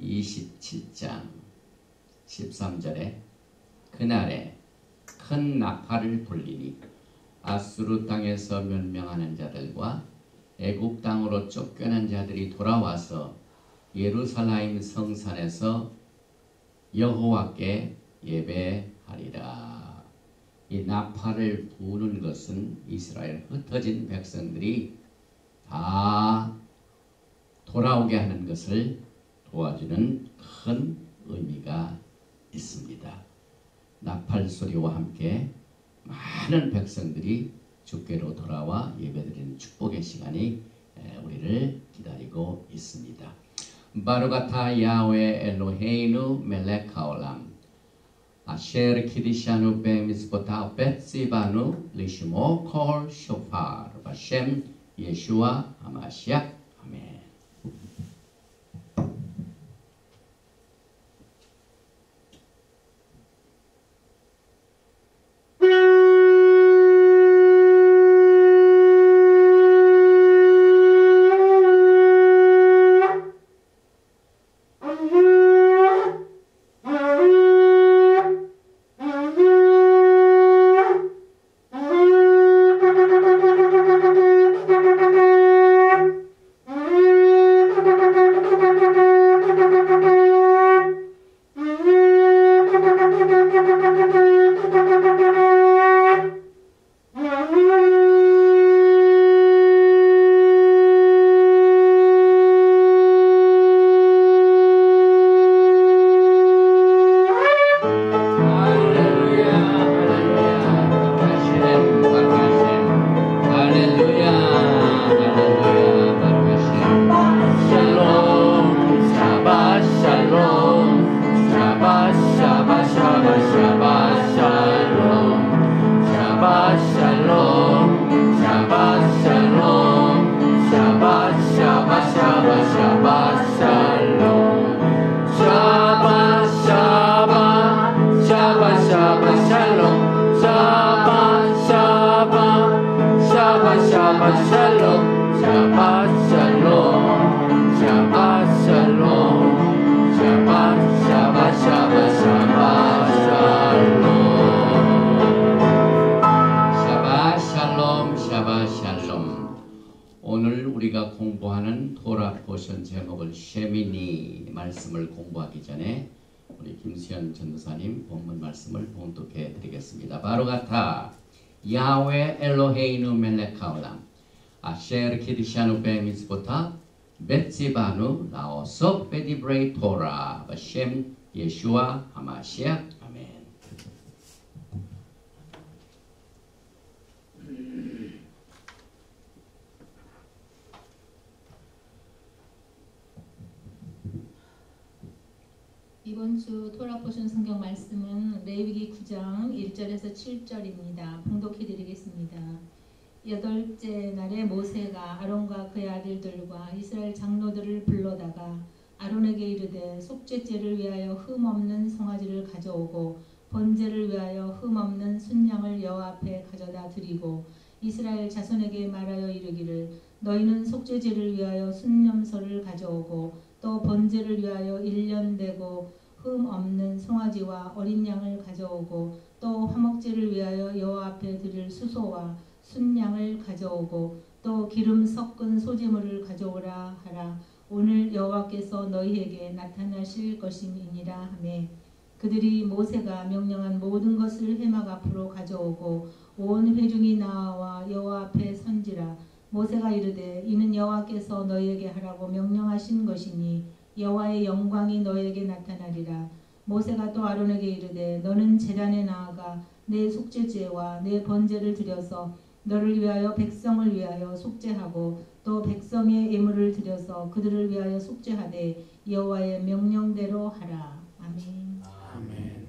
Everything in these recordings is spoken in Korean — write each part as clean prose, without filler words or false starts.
27장 13절에 그날에 큰 나팔을 불리니 아수르 땅에서 멸명하는 자들과 애굽 땅으로 쫓겨난 자들이 돌아와서 예루살렘 성산에서 여호와께 예배하리라. 이 나팔을 부는 것은 이스라엘 흩어진 백성들이 다 돌아오게 하는 것을 도와주는 큰 의미가 있습니다. 나팔 소리와 함께 많은 백성들이 주께로 돌아와 예배드리는 축복의 시간이 우리를 기다리고 있습니다. 바루가타 야훼 엘로헤이누 멜렉 하올람 아셰르 키디샤누 베미스보타 베츠바누 리시모 콜 쇼파르 바셈 예슈아 하마시아 아멘. 오늘 우리가 공부하는 토라 포션 제목을 쉐미니 말씀을 공부하기 전에 우리 김수현 전도사님 본문 말씀을 봉독해 드리겠습니다. 바루가타 야훼 엘로헤이누 멜렉 하올람 아셰르 키디샤누 베미스보타 베츠바누 라오소 베디브레이 토라 바셈 예슈아 하마시아 아멘. 이번 주 토라 포션 성경 말씀은 레위기 9장 1절에서 7절입니다. 봉독해 드리겠습니다. 여덟째 날에 모세가 아론과 그의 아들들과 이스라엘 장로들을 불러다가 아론에게 이르되 속죄제를 위하여 흠없는 송아지를 가져오고 번제를 위하여 흠없는 순양을 여호와 앞에 가져다 드리고 이스라엘 자손에게 말하여 이르기를 너희는 속죄제를 위하여 순염소를 가져오고 또 번제를 위하여 1년 되고 흠 없는 송아지와 어린 양을 가져오고 또 화목제를 위하여 여호와 앞에 드릴 수소와 순양을 가져오고 또 기름 섞은 소제물을 가져오라 하라. 오늘 여호와께서 너희에게 나타나실 것임이니라 하매 그들이 모세가 명령한 모든 것을 회막 앞으로 가져오고 온 회중이 나와 여호와 앞에 선지라. 모세가 이르되 이는 여호와께서 너희에게 하라고 명령하신 것이니 여호와의 영광이 너희에게 나타나리라. 모세가 또 아론에게 이르되 너는 제단에 나아가 내 속죄제와 내 번제를 드려서 너를 위하여 백성을 위하여 속죄하고 또 백성의 예물을 드려서 그들을 위하여 속죄하되 여호와의 명령대로 하라. 아멘. 아멘.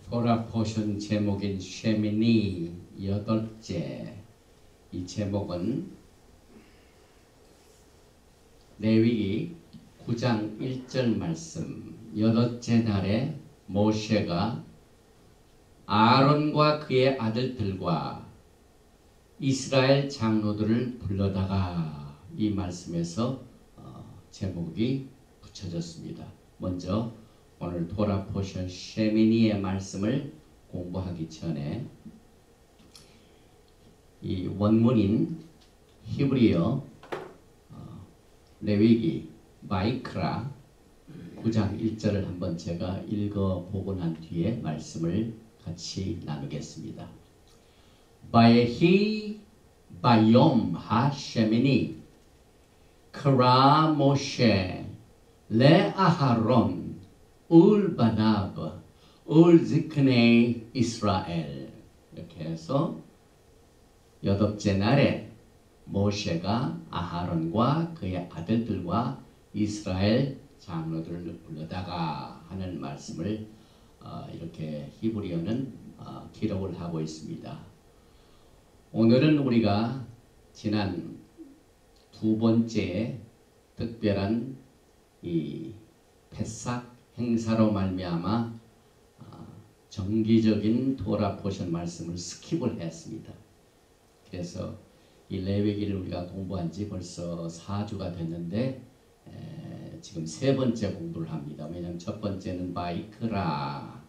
토라 포션 제목인 쉐미니 여덟째. 이 제목은 레위기 9장 1절 말씀 여덟째 날에 모세가 아론과 그의 아들들과 이스라엘 장로들을 불러다가 이 말씀에서 제목이 붙여졌습니다. 먼저 오늘 토라 포션 셰미니의 말씀을 공부하기 전에 이 원문인 히브리어 레위기 바이크라 9장 1절을 한번 제가 읽어보고 난 뒤에 말씀을 같이 나누겠습니다. 바에히 바욤 하셰미니 크라 모셰 레 아하론 울 바나브 울 지크네 이스라엘 이렇게 해서 여덟째 날에 모세가 아하론과 그의 아들들과 이스라엘 장로들을 불러다가 하는 말씀을 이렇게 히브리어는 기록을 하고 있습니다. 오늘은 우리가 지난 두 번째 특별한 이 패삭 행사로 말미암아 정기적인 토라 포션 말씀을 스킵을 했습니다. 그래서 이 레위기를 우리가 공부한 지 벌써 4주가 됐는데 지금 세 번째 공부를 합니다. 왜냐하면 첫 번째는 바이크라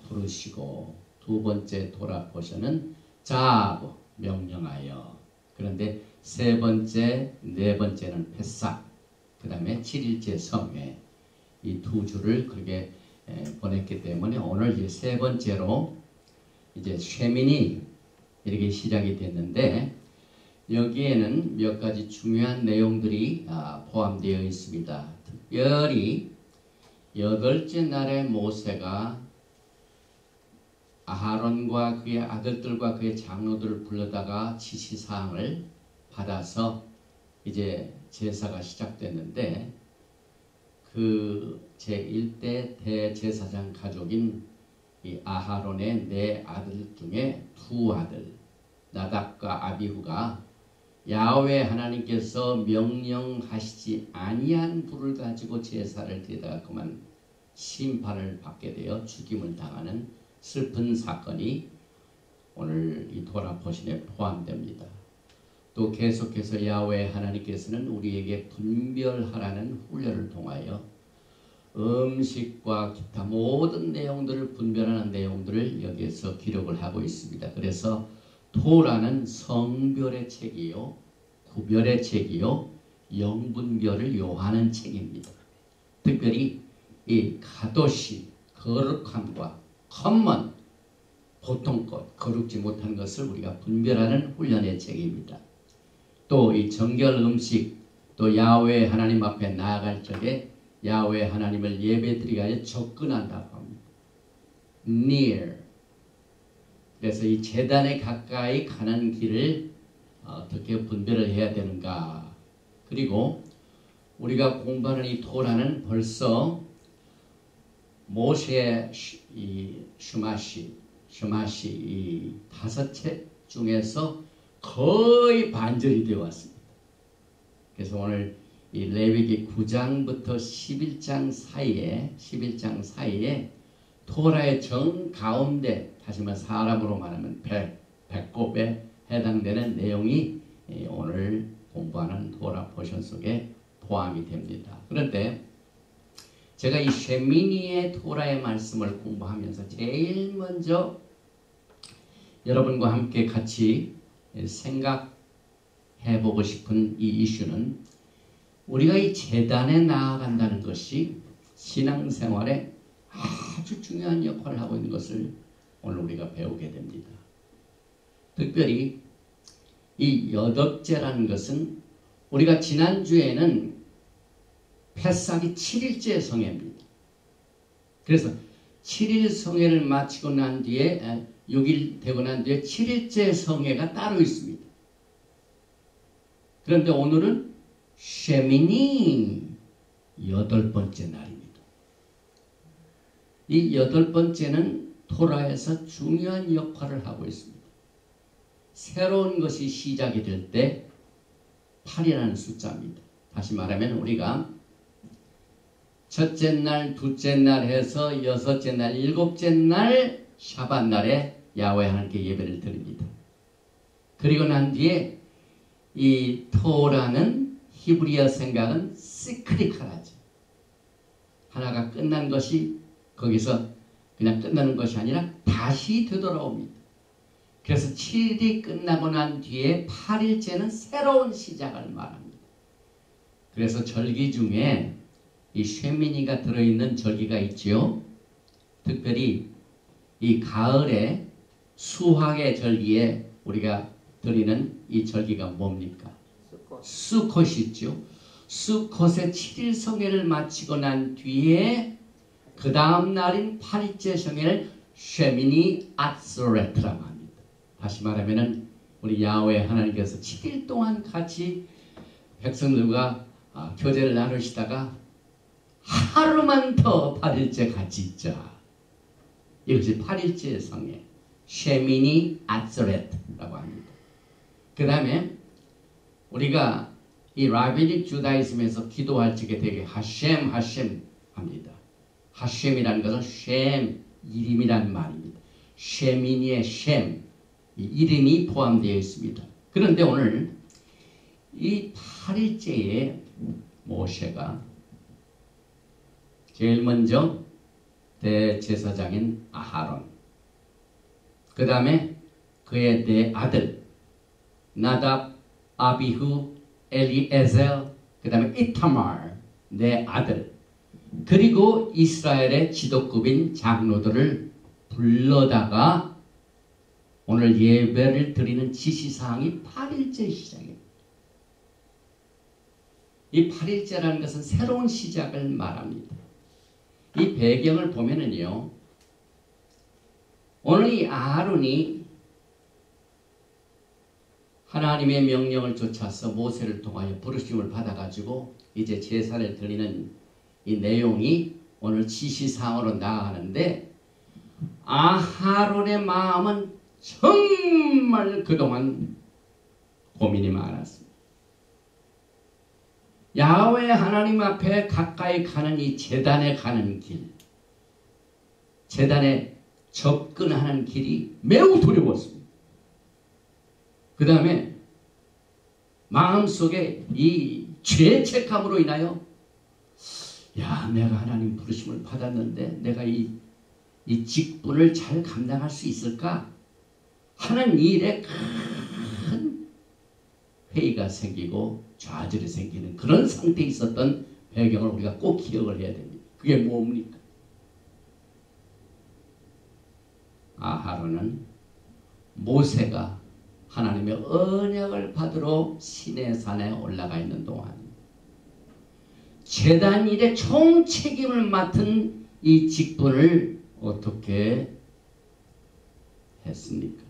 부르시고 두 번째 토라 포션은 자브 명령하여, 그런데 세 번째, 네 번째는 패삭, 그 다음에 7일째 성회, 이 두 주를 그렇게 보냈기 때문에 오늘 이제 세 번째로 이제 쉐미니 이렇게 시작이 됐는데 여기에는 몇 가지 중요한 내용들이 포함되어 있습니다. 특별히 여덟째 날에 모세가 아하론과 그의 아들들과 그의 장로들을 불러다가 지시사항을 받아서 이제 제사가 시작됐는데 그 제1대 대제사장 가족인 이 아하론의 네 아들 중에 두 아들 나답과 아비후가 야훼 하나님께서 명령하시지 아니한 불을 가지고 제사를 드리다가 그만 심판을 받게 되어 죽임을 당하는 슬픈 사건이 오늘 이 토라 포션에 포함됩니다. 또 계속해서 야훼 하나님께서는 우리에게 분별하라는 훈련을 통하여 음식과 기타 모든 내용들을 분별하는 내용들을 여기에서 기록을 하고 있습니다. 그래서 토라는 성별의 책이요, 구별의 책이요, 영분별을 요하는 책입니다. 특별히 이 가도시, 거룩함과 커먼, 보통 것, 거룩지 못한 것을 우리가 분별하는 훈련의 책입니다. 또 이 정결 음식, 또 야훼 하나님 앞에 나아갈 적에 야훼 하나님을 예배드리기 위하여 접근한다고 합니다. near. 그래서 이 제단에 가까이 가는 길을 어떻게 분별을 해야 되는가. 그리고 우리가 공부하는 이 토라는 벌써 모세의 이 슈마시 이 5책 중에서 거의 반절이 되어 왔습니다. 그래서 오늘 이 레위기 9장부터 11장 사이에 토라의 정 가운데, 다시 말해 사람으로 말하면 배꼽에 해당되는 내용이 오늘 공부하는 토라 포션 속에 포함이 됩니다. 그런데 제가 이 쉐미니의 토라의 말씀을 공부하면서 제일 먼저 여러분과 함께 같이 생각해보고 싶은 이 이슈는 우리가 이 제단에 나아간다는 것이 신앙생활에 아주 중요한 역할을 하고 있는 것을 오늘 우리가 배우게 됩니다. 특별히 이 여덟째라는 것은 우리가 지난주에는 패삭이 7일째 성회입니다. 그래서 7일 성회를 마치고 난 뒤에 6일 되고 난 뒤에 7일째 성회가 따로 있습니다. 그런데 오늘은 쉐미니 8번째 날입니다. 이 8번째는 토라에서 중요한 역할을 하고 있습니다. 새로운 것이 시작이 될 때 8이라는 숫자입니다. 다시 말하면 우리가 첫째 날, 둘째 날 해서 여섯째 날, 일곱째 날 샤밧 날에 야훼 하나님께 예배를 드립니다. 그리고 난 뒤에 이 토라는 히브리어 생각은 시크리컬하죠. 하나가 끝난 것이 거기서 그냥 끝나는 것이 아니라 다시 되돌아옵니다. 그래서 7일이 끝나고 난 뒤에 8일째는 새로운 시작을 말합니다. 그래서 절기 중에 이 쉐미니가 들어있는 절기가 있죠. 특별히 이 가을에 수학의 절기에 우리가 드리는 이 절기가 뭡니까? 수컷이 있죠. 수컷의 7일 성회를 마치고 난 뒤에 그 다음 날인 8일째 성회를 쉐미니 아스레트라고 합니다. 다시 말하면은 우리 야훼 하나님께서 7일 동안 같이 백성들과 교제를 나누시다가 하루만 더 8일째 같이 있자. 이것이 8일째 성회 쉐미니 아스레트라고 합니다. 그 다음에 우리가 이 라비닉 주다이즘에서 기도할 적에 되게 하셴 합니다. 하셴이라는 것은 셴 이름이라는 말입니다. 쉐미니의 셴 이 이름이 포함되어 있습니다. 그런데 오늘 이 8일째에 모세가 제일 먼저 대제사장인 아하론, 그 다음에 그의 네 아들 나답, 아비후, 엘리에셀, 그 다음에 이타말 네 아들, 그리고 이스라엘의 지도급인 장로들을 불러다가 오늘 예배를 드리는 지시사항이 8일째 시작입니다. 이 8일째라는 것은 새로운 시작을 말합니다. 이 배경을 보면은요, 오늘 이 아하론이 하나님의 명령을 쫓아서 모세를 통하여 부르심을 받아가지고 이제 제사를 드리는 이 내용이 오늘 지시사항으로 나아가는데, 아하론의 마음은 정말 그동안 고민이 많았습니다. 야훼 하나님 앞에 가까이 가는 이 제단에 가는 길, 제단에 접근하는 길이 매우 두려웠습니다. 그 다음에 마음속에 이 죄책감으로 인하여 야, 내가 하나님 부르심을 받았는데 내가 이 직분을 잘 감당할 수 있을까 하는 일에 큰 회의가 생기고 좌절이 생기는 그런 상태에 있었던 배경을 우리가 꼭 기억을 해야 됩니다. 그게 뭡니까? 아하론은 모세가 하나님의 언약을 받으러 시내산에 올라가 있는 동안 제단 일의 총책임을 맡은 이 직분을 어떻게 했습니까?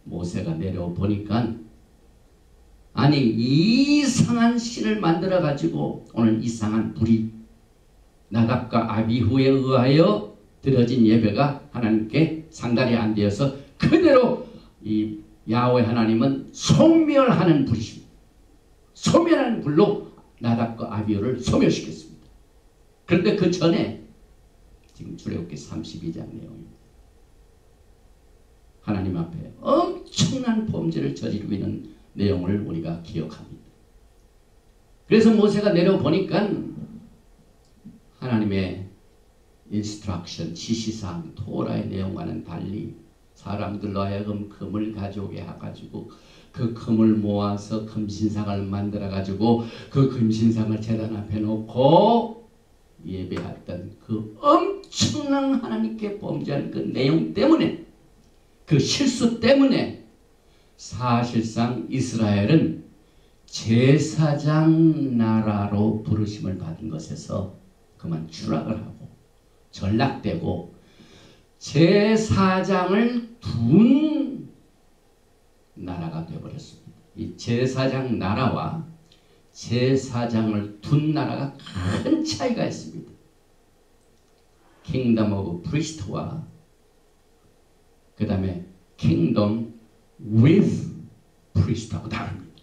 모세가 내려보니까 아니 이상한 신을 만들어 가지고 오늘 이상한 불이 나답과 아비후에 의하여 드려진 예배가 하나님께 상달이 안 되어서 그대로 이 야훼 하나님은 소멸하는 불이십니다. 소멸하는 불로 나답과 아비후를 소멸시켰습니다. 그런데 그 전에 지금 출애굽기 32장 내용입니다. 하나님 앞에 엄청난 범죄를 저지르고 있는 내용을 우리가 기억합니다. 그래서 모세가 내려보니까 하나님의 인스트럭션, 지시사항, 토라의 내용과는 달리 사람들로 하여금 금을 가져오게 해가지고 그 금을 모아서 금신상을 만들어가지고 그 금신상을 제단 앞에 놓고 예배했던 그 엄청난 하나님께 범죄한 그 내용 때문에, 그 실수 때문에 사실상 이스라엘은 제사장 나라로 부르심을 받은 것에서 그만 추락을 하고 전락되고 제사장을 둔 나라가 되어버렸습니다. 이 제사장 나라와 제사장을 둔 나라가 큰 차이가 있습니다. 킹덤 오브 프리스트와 그 다음에 킹덤 with priest하고 다릅니다.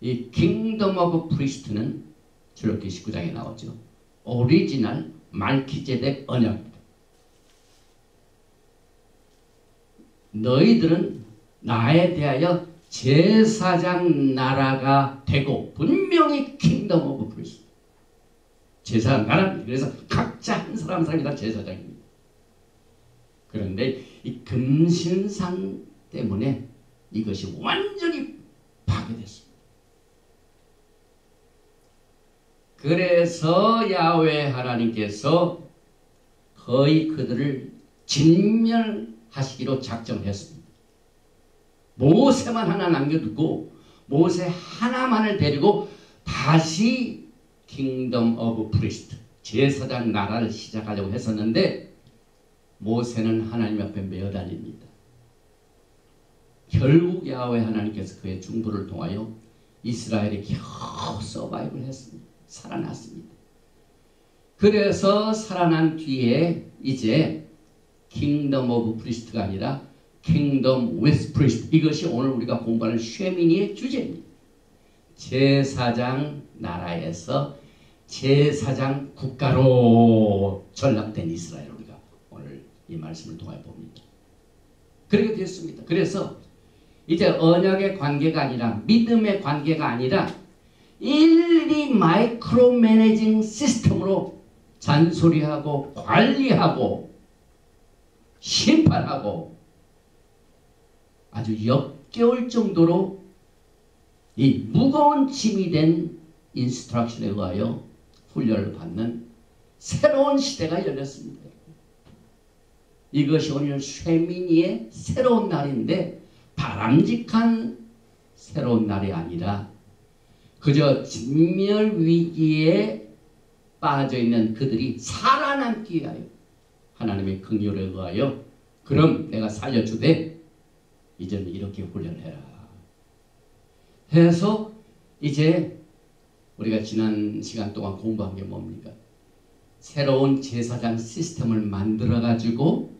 이 킹덤 오브 프리스트는 출애굽기 19장에 나오죠. 오리지널 말키제덱 언약입니다. 너희들은 나에 대하여 제사장 나라가 되고 분명히 킹덤 오브 프리스트 제사장 나라입니다. 그래서 각자 한 사람 한 사람이 다 제사장입니다. 그런데 이 금신상 때문에 이것이 완전히 파괴됐습니다. 그래서 야훼 하나님께서 거의 그들을 진멸하시기로 작정했습니다. 모세만 하나 남겨두고 모세 하나만을 데리고 다시 킹덤 오브 프리스트 제사장 나라를 시작하려고 했었는데 모세는 하나님 앞에 매어달립니다. 결국 야훼 하나님께서 그의 중보를 통하여 이스라엘이 겨우 서바이브를 했습니다. 살아났습니다. 그래서 살아난 뒤에 이제 킹덤 오브 프리스트가 아니라 킹덤 위스 프리스트 이것이 오늘 우리가 공부하는 쉐미니의 주제입니다. 제사장 나라에서 제사장 국가로 전락된 이스라엘 우리가 오늘 이 말씀을 통해 봅니다. 그렇게 됐습니다. 그래서 이제 언약의 관계가 아니라 믿음의 관계가 아니라 일일이 마이크로 매니징 시스템으로 잔소리하고 관리하고 심판하고 아주 역겨울 정도로 이 무거운 짐이 된 인스트럭션에 의하여 훈련을 받는 새로운 시대가 열렸습니다. 이것이 오늘 쉐미니의 새로운 날인데 바람직한 새로운 날이 아니라 그저 진멸 위기에 빠져있는 그들이 살아남기 위하여 하나님의 긍휼에 의하여 그럼 내가 살려주되 이제는 이렇게 훈련해라 해서 이제 우리가 지난 시간 동안 공부한 게 뭡니까? 새로운 제사장 시스템을 만들어 가지고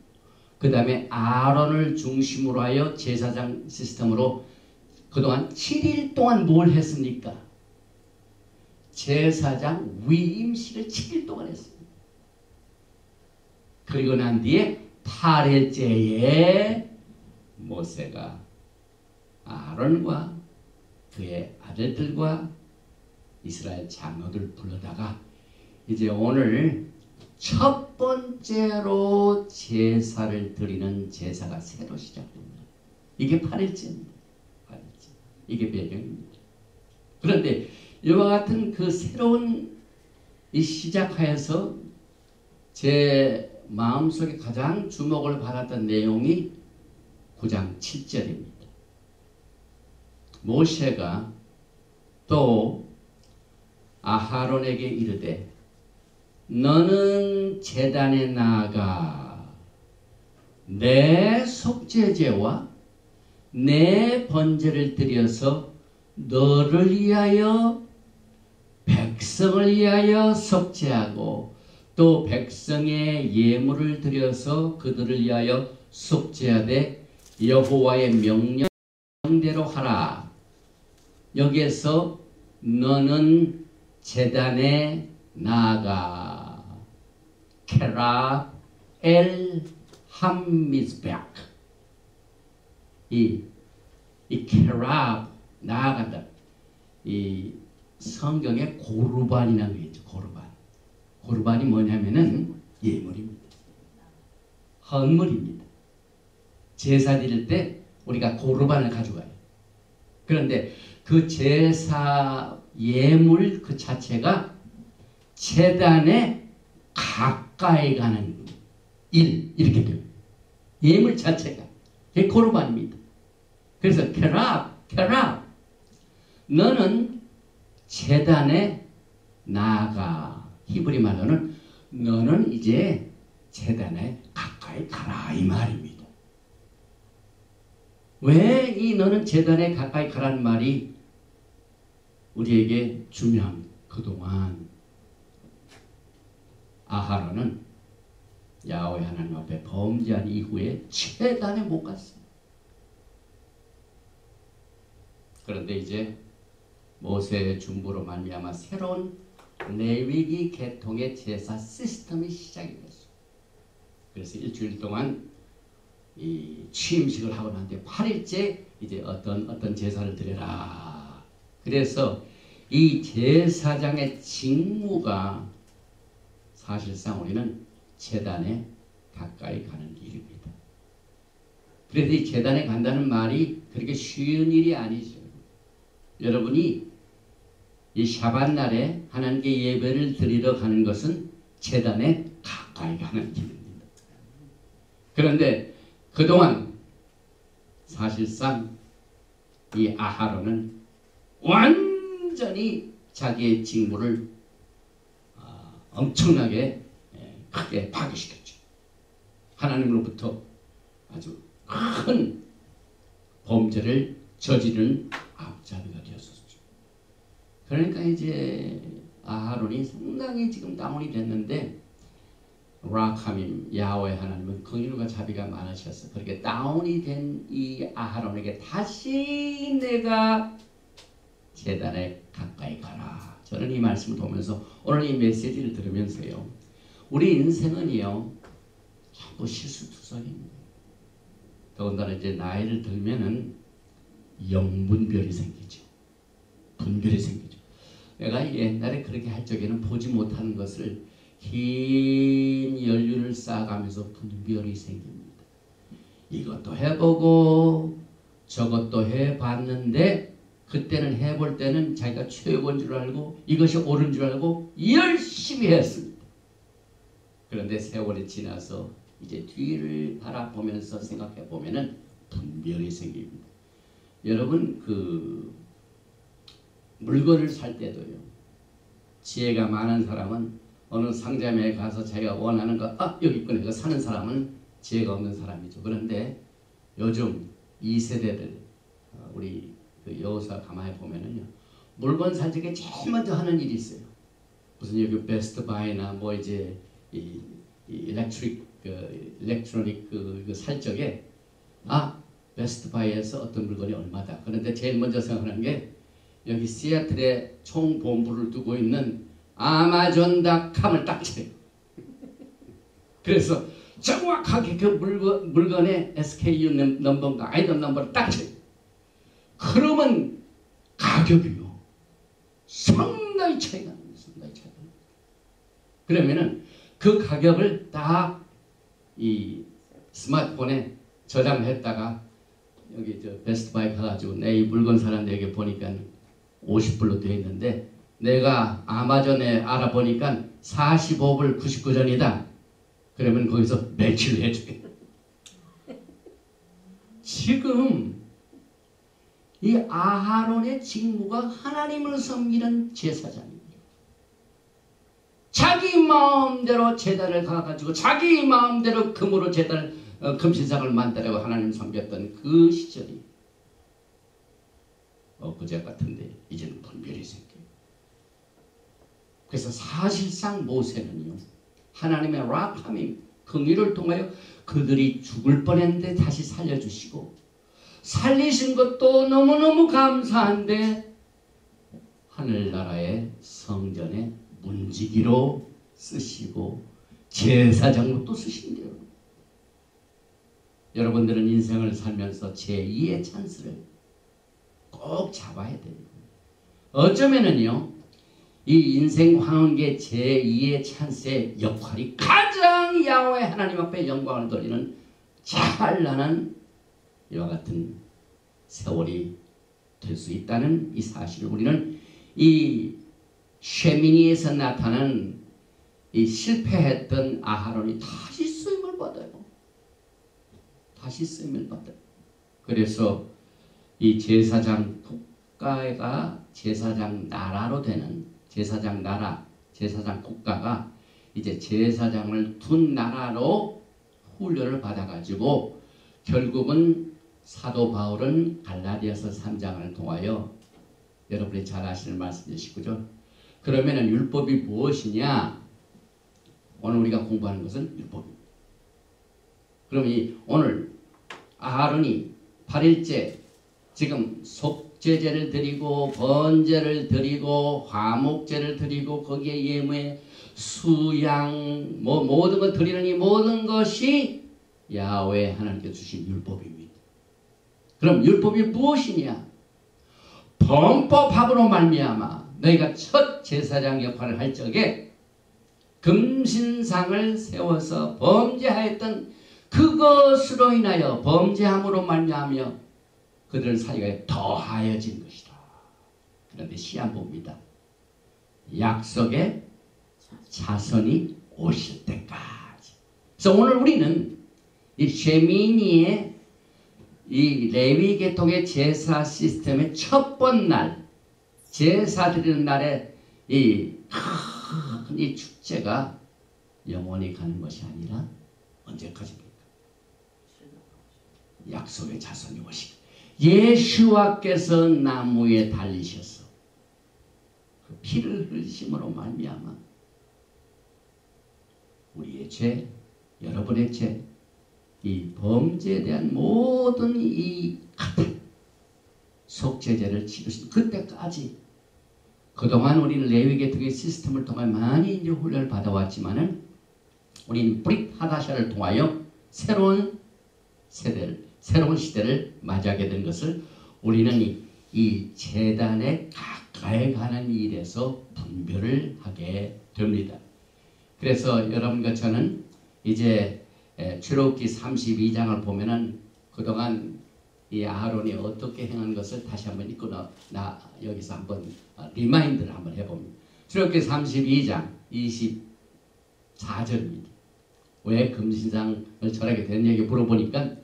그 다음에 아론을 중심으로 하여 제사장 시스템으로 그동안 7일 동안 뭘 했습니까? 제사장 위임식을 7일 동안 했습니다. 그리고 난 뒤에 8일째에 모세가 아론과 그의 아들들과 이스라엘 장로들 불러다가 이제 오늘 첫 번째로 제사를 드리는 제사가 새로 시작됩니다. 이게 8일째입니다. 8일째. 이게 배경입니다. 그런데 이와 같은 그 새로운 이 시작하여서 제 마음속에 가장 주목을 받았던 내용이 9장 7절입니다. 모세가 또 아하론에게 이르되 너는 제단에 나아가 내 속죄제와 내 번제를 드려서 너를 위하여 백성을 위하여 속죄하고 또 백성의 예물을 드려서 그들을 위하여 속죄하되 여호와의 명령대로 하라. 여기에서 너는 제단에 나아가 케랍 엘 함미즈베크 이 케랍 나아간다. 이 성경에 고르반이라는 게 있죠. 고르반이 뭐냐면은 예물입니다. 헌물입니다. 제사 드릴 때 우리가 고르반을 가져가요. 그런데 그 제사 예물 그 자체가 제단에 가까이 가는 일 이렇게 돼요. 예물 자체가 그게 고르반입니다. 그래서 케랍 너는 제단에 나아가. 히브리 말로는 너는 이제 제단에 가까이 가라 이 말입니다. 왜 이 너는 제단에 가까이 가라는 말이 우리에게 중요합니다. 그동안 아하론은 야훼 하나님 앞에 범죄한 이후에 제단에 못 갔습니다. 그런데 이제 모세의 중보로 말미암아 새로운 레위기 계통의 제사 시스템이 시작이 됐어요. 그래서 일주일 동안 이 취임식을 하고 난데 8일째 이제 어떤 제사를 드려라. 그래서 이 제사장의 직무가 사실상 우리는 제단에 가까이 가는 길입니다. 그래서 이 제단에 간다는 말이 그렇게 쉬운 일이 아니죠. 여러분이 이 샤밧날에 하나님께 예배를 드리러 가는 것은 제단에 가까이 가는 길입니다. 그런데 그동안 사실상 이 아하론은 완전히 자기의 직무를 엄청나게 크게 파괴시켰죠. 하나님으로부터 아주 큰 범죄를 저지른 앞잡이가 되었었죠. 그러니까 이제 아하론이 상당히 지금 다운이 됐는데 라카밈 야훼 하나님은 긍휼과 자비가 많으셔서 그렇게 다운이 된 이 아하론에게 다시 내가 제단에 가까이 가라. 저는 이 말씀을 보면서 오늘 이 메시지를 들으면서요, 우리 인생은요 전부 실수투성입니다. 더군다나 이제 나이를 들면은 영분별이 생기죠. 분별이 생기죠. 내가 옛날에 그렇게 할 적에는 보지 못하는 것을 긴 연륜을 쌓아가면서 분별이 생깁니다. 이것도 해보고 저것도 해봤는데 그때는 해볼 때는 자기가 최고인 줄 알고 이것이 옳은 줄 알고 열심히 했습니다. 그런데 세월이 지나서 이제 뒤를 바라보면서 생각해 보면은 분별이 생깁니다. 여러분 그 물건을 살 때도요, 지혜가 많은 사람은 어느 상점에 가서 자기가 원하는 거 여기 있구나 이거 사는 사람은 지혜가 없는 사람이죠. 그런데 요즘 2세대들 우리 그 여호사 가만히 보면은요, 물건 살 적에 제일 먼저 하는 일이 있어요. 무슨 여기 베스트바이나 뭐 이제 이 일렉트로닉 그 살 적에 베스트바이에서 어떤 물건이 얼마다. 그런데 제일 먼저 생각하는 게 여기 시애틀에 총본부를 두고 있는 아마존닷컴을 딱 쳐요. 그래서 정확하게 그 물건의 SKU 넘버인가 아이템 넘버를 딱 쳐요. 그러면 가격이요 상당히 차이가 납니다. 상당히 차이가 납니다. 그러면은 그 가격을 딱 이 스마트폰에 저장했다가 여기 저 베스트바이 가가지고 내 이 물건 사는 데에 보니까 50불로 되어 있는데 내가 아마존에 알아보니까 45불 99전이다. 그러면 거기서 매치를 해줘요. 지금 이 아하론의 직무가 하나님을 섬기는 제사장입니다. 자기 마음대로 제단을 가가지고 자기 마음대로 금으로 제단을 금신상을 만들라고 하나님 섬겼던 그 시절이 엊그제 같은데 이제는 분별이 생겨요. 그래서 사실상 모세는요, 하나님의 라카밈 긍휼을 통하여 그들이 죽을 뻔했는데 다시 살려주시고 살리신 것도 너무너무 감사한데 하늘나라의 성전에 문지기로 쓰시고 제사장으로 또 쓰신대요. 여러분들은 인생을 살면서 제2의 찬스를 꼭 잡아야 돼요. 어쩌면은요, 이 인생 황혼계 제2의 찬스의 역할이 가장 야훼 하나님 앞에 영광을 돌리는 찬란한 이와 같은 세월이 될 수 있다는 이 사실을 우리는 이 쉐미니에서 나타난 이 실패했던 아하론이 다시 쓰임을 받아요. 다시 쓰임을 받아요. 그래서 이 제사장 국가가 제사장 나라로 되는 제사장 나라, 제사장 국가가 이제 제사장을 둔 나라로 훈련을 받아가지고 결국은 사도 바울은 갈라디아서 3장을 통하여 여러분이 잘 아시는 말씀이죠. 19절. 그러면은 율법이 무엇이냐? 오늘 우리가 공부하는 것은 율법입니다. 그럼 오늘 아하론이 8일째 지금 속죄제를 드리고 번제를 드리고 화목제를 드리고 거기에 예물에 수양 모든 걸 드리는 이 모든 것이 야훼 하나님께서 주신 율법입니다. 그럼 율법이 무엇이냐? 범법함으로 말미암아 너희가 첫 제사장 역할을 할 적에 금신상을 세워서 범죄하였던 그것으로 인하여 범죄함으로 말미암아 그들 사이가 더하여진 것이다. 그런데 시한봅니다. 약속의 자손이 오실 때까지. 그래서 오늘 우리는 이 쉐미니의 이 레위 계통의 제사 시스템의 첫 번 날, 제사 드리는 날에 이 큰 이 축제가 영원히 가는 것이 아니라 언제까지입니까? 약속의 자손이 오시기. 예수와께서 나무에 달리셔서 그 피를 흘리심으로 말미암아 우리의 죄, 여러분의 죄, 이 범죄에 대한 모든 이 같은 속죄제를 치르신 그때까지 그동안 우리는 레위계통의 시스템을 통해 많이 이제 훈련을 받아왔지만은 우리는 브릿 하다샤를 통하여 새로운 시대를 맞이하게 된 것을 우리는 이 제단에 가까이 가는 일에서 분별을 하게 됩니다. 그래서 여러분과 저는 이제 출애굽기 32장을 보면은 그동안 이 아론이 어떻게 행한 것을 다시 한번 읽고 나 여기서 한번 리마인드를 한번 해봅니다. 출애굽기 32장 24절입니다. 왜 금신상을 절하게 된 얘기 물어보니까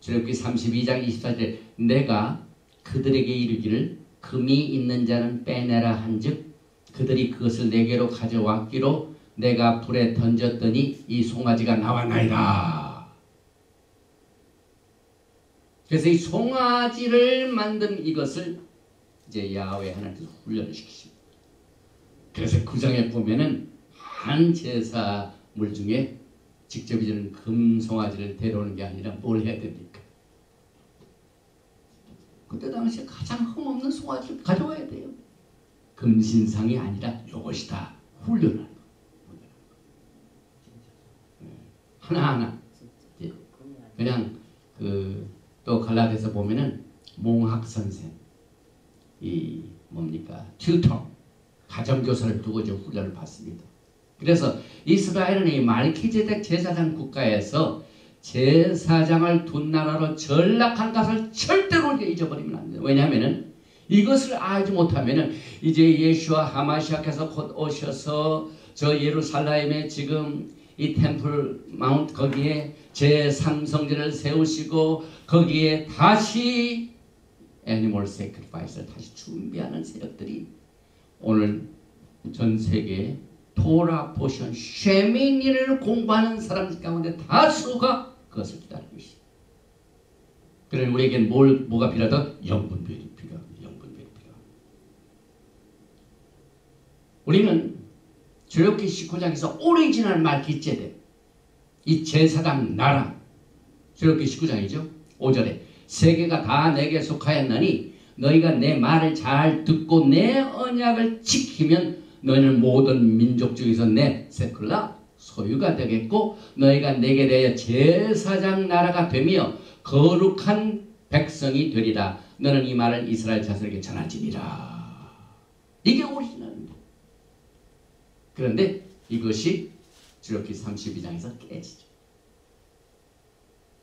출애굽기 32장 24절에 내가 그들에게 이르기를 금이 있는 자는 빼내라 한즉 그들이 그것을 내게로 가져왔기로 내가 불에 던졌더니 이 송아지가 나왔나이다. 그래서 이 송아지를 만든 이것을 이제 야훼 하나님께서 훈련을 시키십니다. 그래서 구장에 보면은 한 제사물 중에 직접 이제는 금송아지를 데려오는 게 아니라 뭘 해야 됩니까? 그때 당시에 가장 흠없는 송아지를 가져와야 돼요. 금신상이 아니라 이것이다. 훈련을. 하나하나. 그냥 또 갈라디아서 보면은 몽학 선생, 이 뭡니까? 튜터, 가정교사를 두고 이제 훈련을 받습니다. 그래서 이스라엘은 이 말키제덱 제사장 국가에서 제사장을 둔 나라로 전락한 것을 절대로 잊어버리면 안 돼요. 왜냐하면은 이것을 알지 못하면은 이제 예수와 하마시아께서 곧 오셔서 저 예루살렘에 지금 이 템플 마운트 거기에 제3성전을 세우시고 거기에 다시 애니멀 세크리파이스를 다시 준비하는 세력들이 오늘 전 세계 토라 포션 쉐미니를 공부하는 사람 가운데 다수가 그것을 기다리고 있습니다. 그러니 우리에겐 뭐가 필요하다? 영분별이 필요합니다. 영분별이 필요합니다. 우리는 출애굽기 19장에서 오리지널 말기제덱 이 제사장 나라 출애굽기 19장이죠. 5절에 세계가 다 내게 속하였나니 너희가 내 말을 잘 듣고 내 언약을 지키면 너희는 모든 민족 중에서 내 세클라 소유가 되겠고 너희가 내게 대하여 제사장 나라가 되며 거룩한 백성이 되리라. 너는 이 말을 이스라엘 자손에게 전하지니라. 이게 오리지널입니다. 그런데 이것이 출애굽기 32장에서 깨지죠.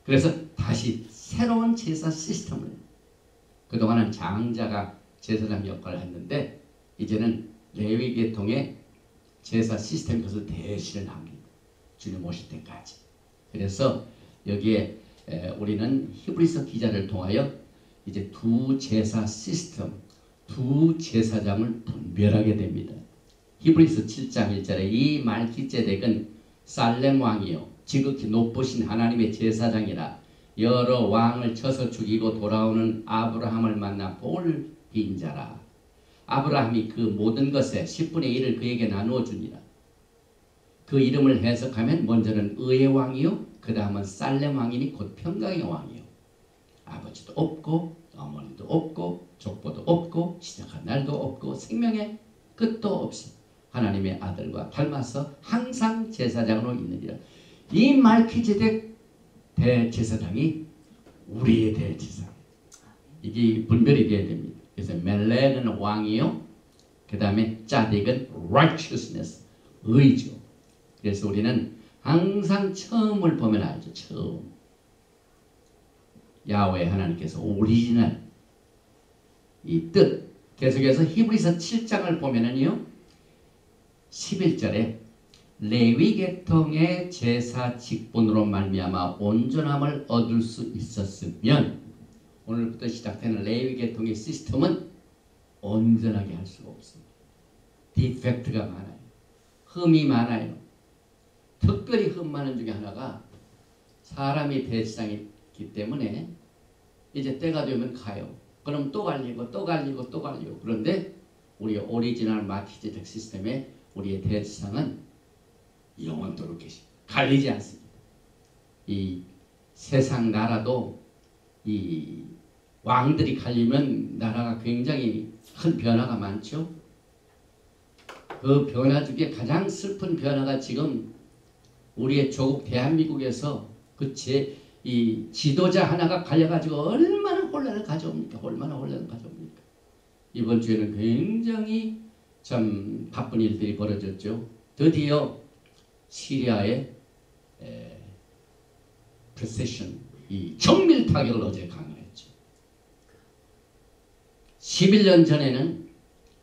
그래서 다시 새로운 제사 시스템을 그동안은 장자가 제사장 역할을 했는데 이제는 레위 계통의 제사 시스템이 그것을 대신을 합니다. 주님 오실 때까지. 그래서 여기에 우리는 히브리서 기자를 통하여 이제 두 제사 시스템, 두 제사장을 분별하게 됩니다. 히브리서 7장 1절에 이 말기제덱은 살렘 왕이요 지극히 높으신 하나님의 제사장이라 여러 왕을 쳐서 죽이고 돌아오는 아브라함을 만나 복을 빈 자라. 아브라함이 그 모든 것에 10분의 1을 그에게 나누어 주니라. 그 이름을 해석하면 먼저는 의의 왕이요 그 다음은 살렘 왕이니 곧 평강의 왕이요. 아버지도 없고 어머니도 없고 족보도 없고 시작한 날도 없고 생명의 끝도 없이 하나님의 아들과 닮아서 항상 제사장으로 있느니라. 이 말키제덱 대제사장이 우리의 대제사장. 이게 분별이 돼야 됩니다. 그래서 멜렉은 왕이요. 그 다음에 짜딕은 righteousness, 의죠. 그래서 우리는 항상 처음을 보면 알죠. 처음. 야훼 하나님께서 오리지널 이 뜻. 계속해서 히브리서 7장을 보면은요. 11절에 레위 계통의 제사 직분으로 말미암아 온전함을 얻을 수 있었으면, 오늘부터 시작되는 레위 계통의 시스템은 온전하게 할 수가 없습니다. 디펙트가 많아요. 흠이 많아요. 특별히 흠 많은 중에 하나가 사람이 대지상이기 때문에 이제 때가 되면 가요. 그럼 또 갈리고 또 갈리고 또 갈리고. 그런데 우리 오리지널 마키제적 시스템에 우리의 대지상은 영원토록 갈리지 않습니다. 이 세상 나라도 이 왕들이 갈리면 나라가 굉장히 큰 변화가 많죠. 그 변화 중에 가장 슬픈 변화가 지금 우리의 조국 대한민국에서 이 지도자 하나가 갈려가지고 얼마나 혼란을 가져옵니까? 얼마나 혼란을 가져옵니까? 이번 주에는 굉장히 참 바쁜 일들이 벌어졌죠. 드디어 시리아의 프레시션, 이 정밀 타격을 어제 강요했죠. 11년 전에는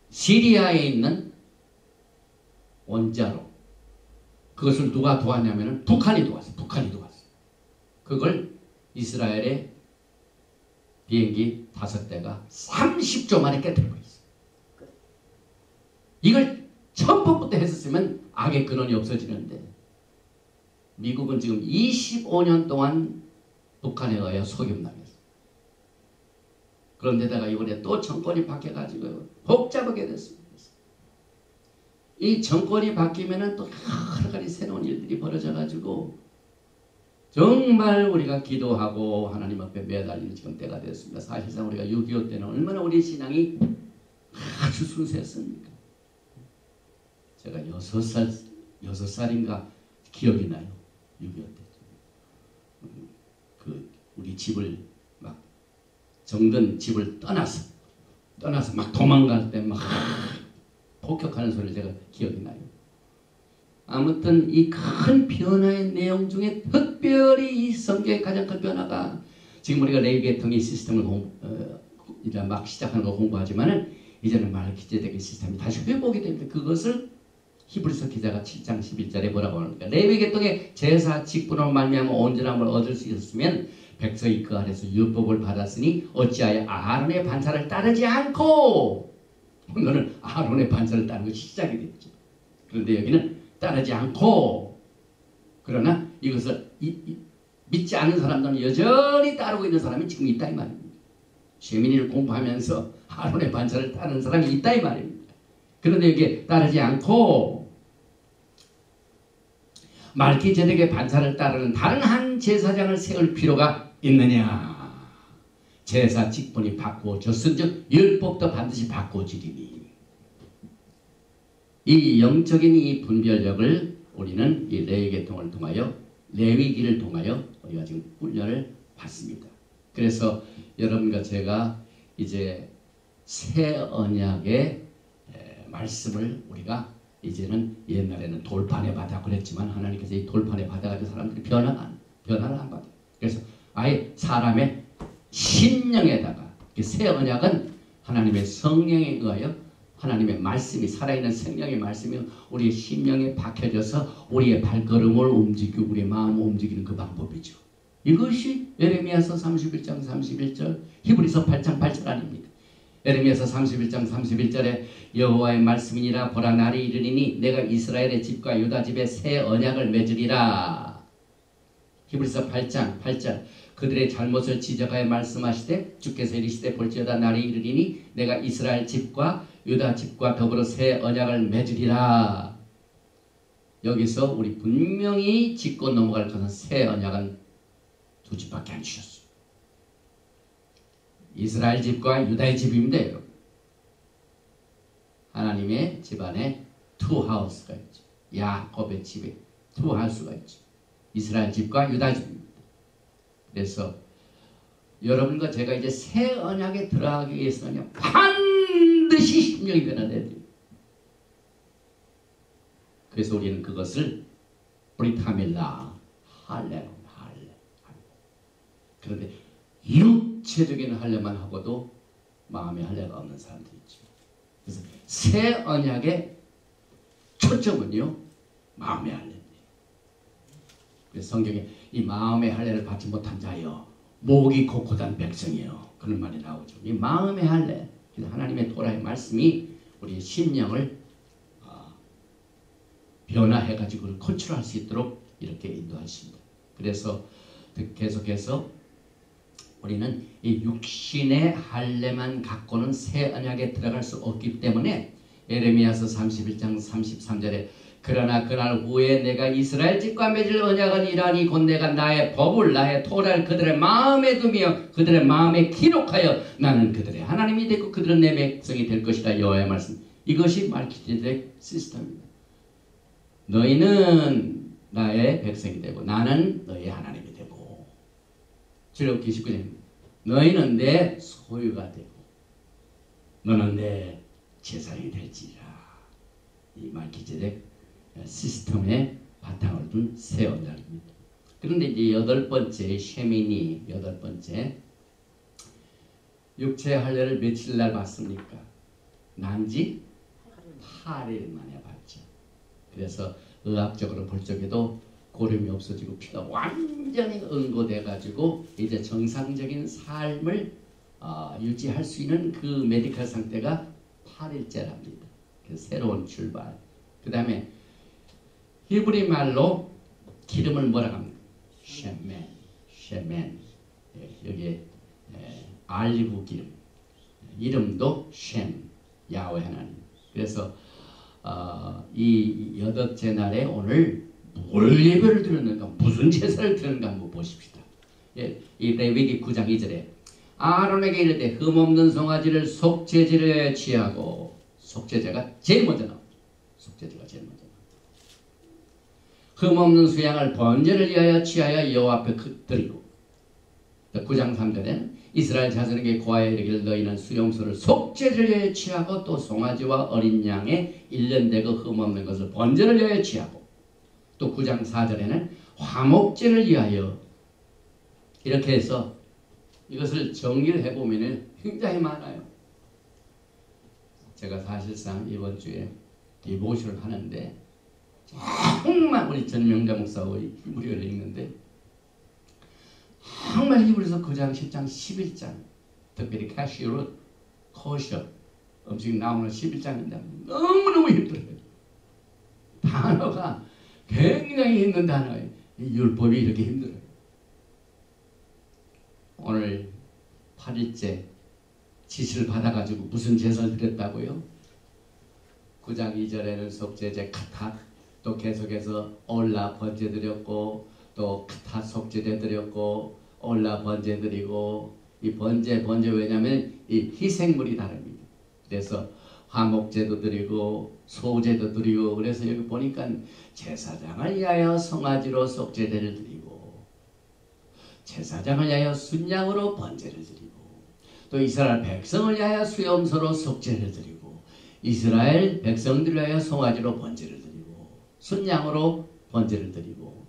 시리아에 있는 원자로, 그것을 누가 도왔냐면 북한이 도왔어요. 북한이 도왔어요. 그걸 이스라엘의 비행기 5대가 30초 만에 깨뜨려버렸어요. 이걸 처음부터 했었으면 악의 근원이 없어지는데, 미국은 지금 25년 동안 북한에 의해 속임당했어요. 그런데다가 이번에 또 정권이 바뀌어가지고 복잡하게 됐습니다. 이 정권이 바뀌면은 또 여러 가지 새로운 일들이 벌어져가지고 정말 우리가 기도하고 하나님 앞에 매달리는 지금 때가 됐습니다. 사실상 우리가 6.25 때는 얼마나 우리 신앙이 아주 순수했습니까? 제가 6살인가 기억이 나요. 6.25 때. 우리 집을 막 정든 집을 떠나서 막 도망갈 때 막 폭격하는 소리를 제가 기억이 나요. 아무튼 이 큰 변화의 내용 중에 특별히 이 성경의 가장 큰 변화가, 지금 우리가 레위 계통의 시스템을 이제 막 시작하는 거 공부하지만은 이제는 말기제덱의 시스템이 다시 회복이 됩니다. 그것을 히브리서 기자가 7장 11절에 뭐라고 합니까? 레위 계통의 제사 직분으로 말미암아 온전함을 얻을 수 있었으면 백성이 그 아래서 율법을 받았으니 어찌하여 아론의 반차를 따르지 않고, 오늘은 아론의 반차를 따르는 것이 시작이 됐죠. 그런데 여기는 따르지 않고, 그러나 이것을 믿지 않는 사람들은 여전히 따르고 있는 사람이 지금 있다 이 말입니다. 쉐미니를 공부하면서 아론의 반차를 따르는 사람이 있다 이 말입니다. 그런데 여기에 따르지 않고 말기제덱의 반차를 따르는 다른 한 제사장을 세울 필요가 있느냐. 제사 직분이 바꾸어졌은즉 율법도 반드시 바꾸어지리니. 이 영적인 이 분별력을 우리는 이 레위 계통을 통하여, 레위기를 통하여 우리가 지금 훈련을 받습니다. 그래서 여러분과 제가 이제 새 언약의 말씀을 우리가 이제는, 옛날에는 돌판의 바다 그랬지만 하나님께서 이 돌판의 바다가 사람들이 변화를 안 받아요. 그래서 아예 사람의 심령에다가, 새 언약은 하나님의 성령에 의하여 하나님의 말씀이, 살아있는 생명의 말씀이 우리의 심령에 박혀져서 우리의 발걸음을 움직이고 우리의 마음을 움직이는 그 방법이죠. 이것이 예레미야서 31장 31절, 히브리서 8장 8절 아닙니까? 예레미야서 31장 31절에 여호와의 말씀이니라, 보라 날이 이르리니 내가 이스라엘의 집과 유다 집에 새 언약을 맺으리라. 히브리서 8장 8절, 그들의 잘못을 지적하여 말씀하시되 주께서 이르시되 볼지어다 날이 이르리니 내가 이스라엘 집과 유다 집과 더불어 새 언약을 맺으리라. 여기서 우리 분명히 짚고 넘어갈 것은 새 언약은 두 집밖에 안 주셨어요. 이스라엘 집과 유다의 집입니다. 여러분. 하나님의 집안에 투 하우스가 있죠. 야곱의 집에 투 하우스가 있죠. 이스라엘 집과 유다 집입니다. 그래서 여러분과 제가 이제 새 언약에 들어가기 위해서는 반드시 심령이 변화돼야 돼요. 그래서 우리는 그것을 브리타밀라 할례. 그런데 육체적인 할례만 하고도 마음의 할례가 없는 사람들이 있죠. 그래서 새 언약의 초점은요, 마음의 할례입니다. 그래서 성경에 이 마음의 할례를 받지 못한 자여 목이 고고단 백성이요, 그런 말이 나오죠. 이 마음의 할례, 하나님의 토라의 말씀이 우리의 심령을 변화해가지고 컨트롤할 수 있도록 이렇게 인도하십니다. 그래서 계속해서 우리는 이 육신의 할례만 갖고는 새 언약에 들어갈 수 없기 때문에 에레미야서 31장 33절에 그러나 그날 후에 내가 이스라엘 집과 맺을 언약은 이러하니 곧 내가 나의 법을 나의 토라를 그들의 마음에 두며 그들의 마음에 기록하여 나는 그들의 하나님이 되고 그들은 내 백성이 될 것이라 여호와의 말씀. 이것이 멜키세덱 시스템입니다. 너희는 나의 백성이 되고 나는 너희의 하나님이 되고, 출애굽기 19장 너희는 내 소유가 되고 너는 내 제사장이 될지라. 이 멜키세덱 시스템의 바탕을 둔 새 언약입니다. 그런데 이제 여덟 번째 셰미니, 여덟 번째 육체 할례를 며칠 날 받습니까? 난지 8일 만에 받죠. 그래서 의학적으로 볼 적에도 고름이 없어지고 피가 완전히 응고돼 가지고 이제 정상적인 삶을 유지할 수 있는 그 메디컬 상태가 8일째랍니다. 그래서 새로운 출발. 그 다음에 히브리 말로 기름을 뭐라고 합니까? 셰멘. 여기에 알리브 기름. 이름도 셴, 야훼 하나님. 그래서 이 여덟째 날에 오늘 뭘 예배를 드렸는가, 무슨 제사를 드렸는가 한번 보십시다. 이 레위기 9장 2절에 아론에게 이르되 흠없는 송아지를 속죄제를 취하고, 속죄제가 제일 먼저 나옵니다. 속죄제가 제일 먼저 나옵니다. 흠없는 수양을 번제를 위하여 취하여 여호와 앞에 드리고, 9장 3절에는 이스라엘 자손에게 고하여 이르기를 너희는 수용소를 속죄를 위하여 취하고 또 송아지와 어린 양의 1년 되고 흠없는 것을 번제를 위하여 취하고, 또 9장 4절에는 화목제를 위하여, 이렇게 해서 이것을 정리를 해보면 굉장히 많아요. 제가 사실상 이번 주에 디보션을 하는데 정말 우리 전명자 목사의 히브리어를 읽는데 정말 히브리서 9장, 10장, 11장, 특별히 카시롯, 코셔 음식 나오는 11장인데 너무너무 힘들어요. 단어가 굉장히 힘든 단어예요. 이 율법이 이렇게 힘들어요. 오늘 8일째 지시를 받아가지고 무슨 제사를 드렸다고요? 9장 2절에는 속죄제 카타, 또 계속해서 올라 번제 드렸고, 또 카타 속죄제 드렸고, 올라 번제 드리고, 이 번제 왜냐면 이 희생물이 다릅니다. 그래서 화목제도 드리고 소제도 드리고, 그래서 여기 보니까 제사장을 위하여 송아지로 속죄제를 드리고, 제사장을 위하여 순양으로 번제를 드리고, 또 이스라엘 백성을 위하여 수염소로 속죄를 드리고, 이스라엘 백성들을 위하여 송아지로 번제를 드리고, 순양으로 번제를 드리고,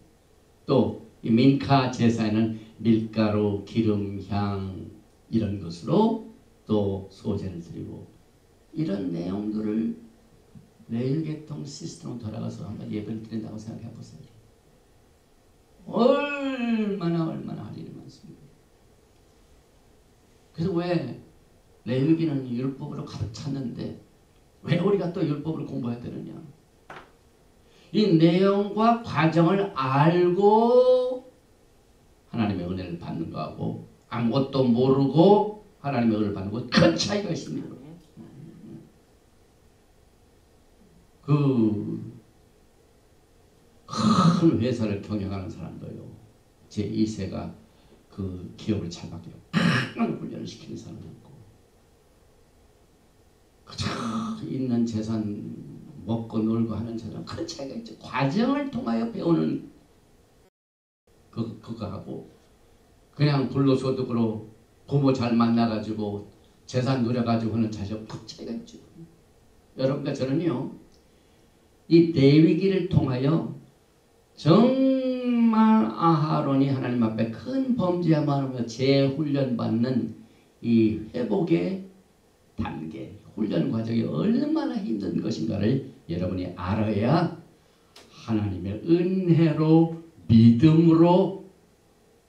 또 이 민카 제사에는 밀가루, 기름, 향 이런 것으로 또 소제를 드리고, 이런 내용들을 레위계통 시스템으로 돌아가서 한번 예배를 드린다고 생각해 보세요. 얼마나 할 일이 많습니다. 그래서 왜 레위기는 율법으로 가득 찼는데 왜 우리가 또 율법을 공부해야 되느냐? 이 내용과 과정을 알고 하나님의 은혜를 받는 거하고 아무것도 모르고 하나님의 은혜를 받는 거 큰 차이가 있습니다. 그 큰 회사를 경영하는 사람도요, 제 2세가 그 기업을 잘 맡겨요. 큰 훈련을 시키는 사람도 있고, 그저 있는 재산 먹고 놀고 하는 사람 큰 차이가 있죠. 과정을 통하여 배우는 그거하고 그냥 불로소득으로 부모 잘 만나가지고 재산 누려가지고 하는 자식 팍 차이가 있죠. 여러분과 저는요, 이 레위기를 통하여 정말 아하론이 하나님 앞에 큰 범죄야말로 재훈련받는 이 회복의 단계, 훈련 과정이 얼마나 힘든 것인가를 여러분이 알아야 하나님의 은혜로 믿음으로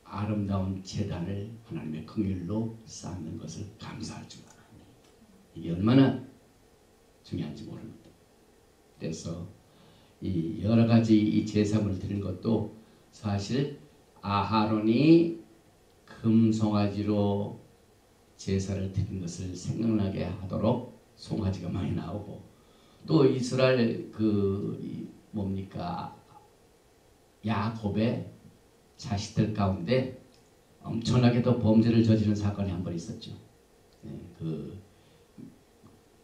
아름다운 재단을 하나님의 긍휼로 쌓는 것을 감사할 줄 알아요. 이게 얼마나 중요한지 모릅니다. 그래서 이 여러 가지 이 제사물을 드리는 것도 사실 아하론이 금송아지로 제사를 드린 것을 생각나게 하도록 송아지가 많이 나오고, 또 이스라엘 뭡니까 야곱의 자식들 가운데 엄청나게도 범죄를 저지른 사건이 한 번 있었죠. 그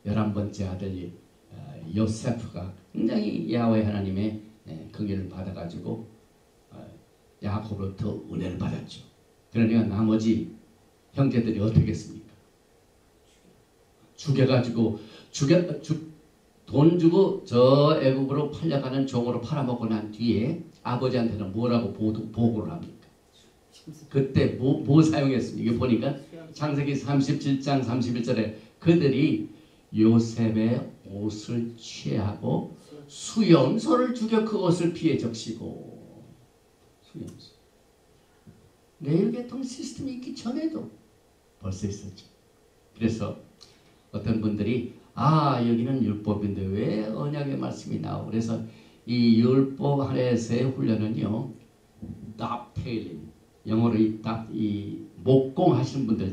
11번째 아들 요세프가 굉장히 야훼 하나님의 긍휼을 받아가지고 야곱으로부터 은혜를 받았죠. 그러니까 나머지 형제들이 어떻게 했습니까? 죽여가지고 돈 주고 저 애국으로 팔려가는 종으로 팔아먹고 난 뒤에 아버지한테는 뭐라고 보고를 합니까? 그때 뭐 사용했습니까? 이게 보니까 창세기 37장 31절에 그들이 요셉의 옷을 취하고 수염소를 죽여 그 옷을 피해 적시고, 수염소. 레위계통 시스템이 있기 전에도 벌써 있었죠. 그래서 어떤 분들이 여기는 율법인데 왜 언약의 말씀이 나오고, 그래서 이 율법 아래에서의 훈련은요, 납테일링, 영어로 이 목공 하시는 분들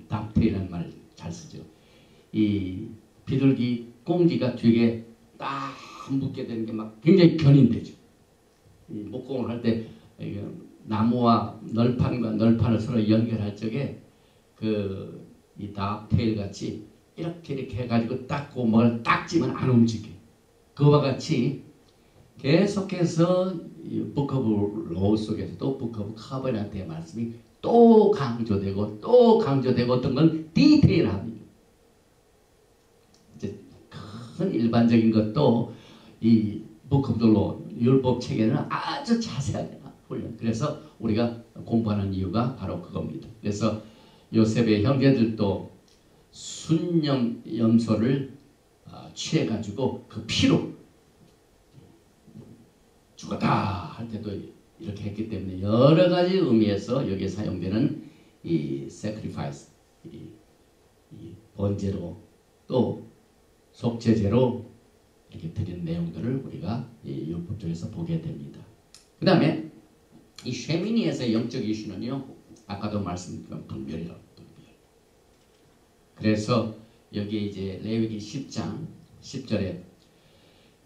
납테일이라는 말을 잘 쓰죠. 이 비둘기 꽁지가 뒤에 딱 묶게 되는 게 막 굉장히 견인되죠. 이 목공을 할 때 나무와 널판과 널판을 서로 연결할 적에 이 납테일 같이 이렇게 해가지고 닦고 뭘 닦지만 안 움직여. 그와 같이 계속해서 Book of Law 속에서도 Book of Covenant의 말씀이 또 강조되고 또 강조되고, 어떤 건 디테일합니다. 이제 큰 일반적인 것도 이 Book of the Law, 율법 책에는 아주 자세하게 훈련. 그래서 우리가 공부하는 이유가 바로 그겁니다. 그래서 요셉의 형제들도 순염소를 취해가지고 그 피로 죽었다 할 때도 이렇게 했기 때문에 여러 가지 의미에서 여기에 사용되는 이 sacrifice, 이 번제로 또 속죄제로 이렇게 드린 내용들을 우리가 이 율법 쪽에서 보게 됩니다. 그 다음에 이 쉐미니에서의 영적 이슈는요, 아까도 말씀드린 분별이라고. 그래서 여기에 이제 레위기 10장 10절에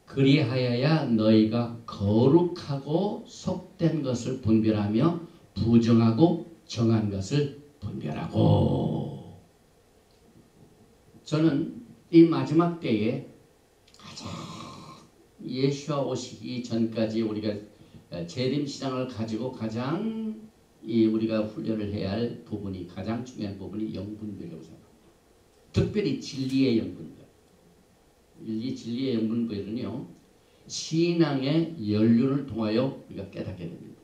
그리하여야 너희가 거룩하고 속된 것을 분별하며 부정하고 정한 것을 분별하고. 저는 이 마지막 때에 가장 예수와 오시기 전까지 우리가 재림 신앙을 가지고 가장 우리가 훈련을 해야 할 부분이, 가장 중요한 부분이 영분별이라고 생각합니다. 특별히 진리의 영분별. 이 진리의 영분별은요, 신앙의 연륜을 통하여 우리가 깨닫게 됩니다.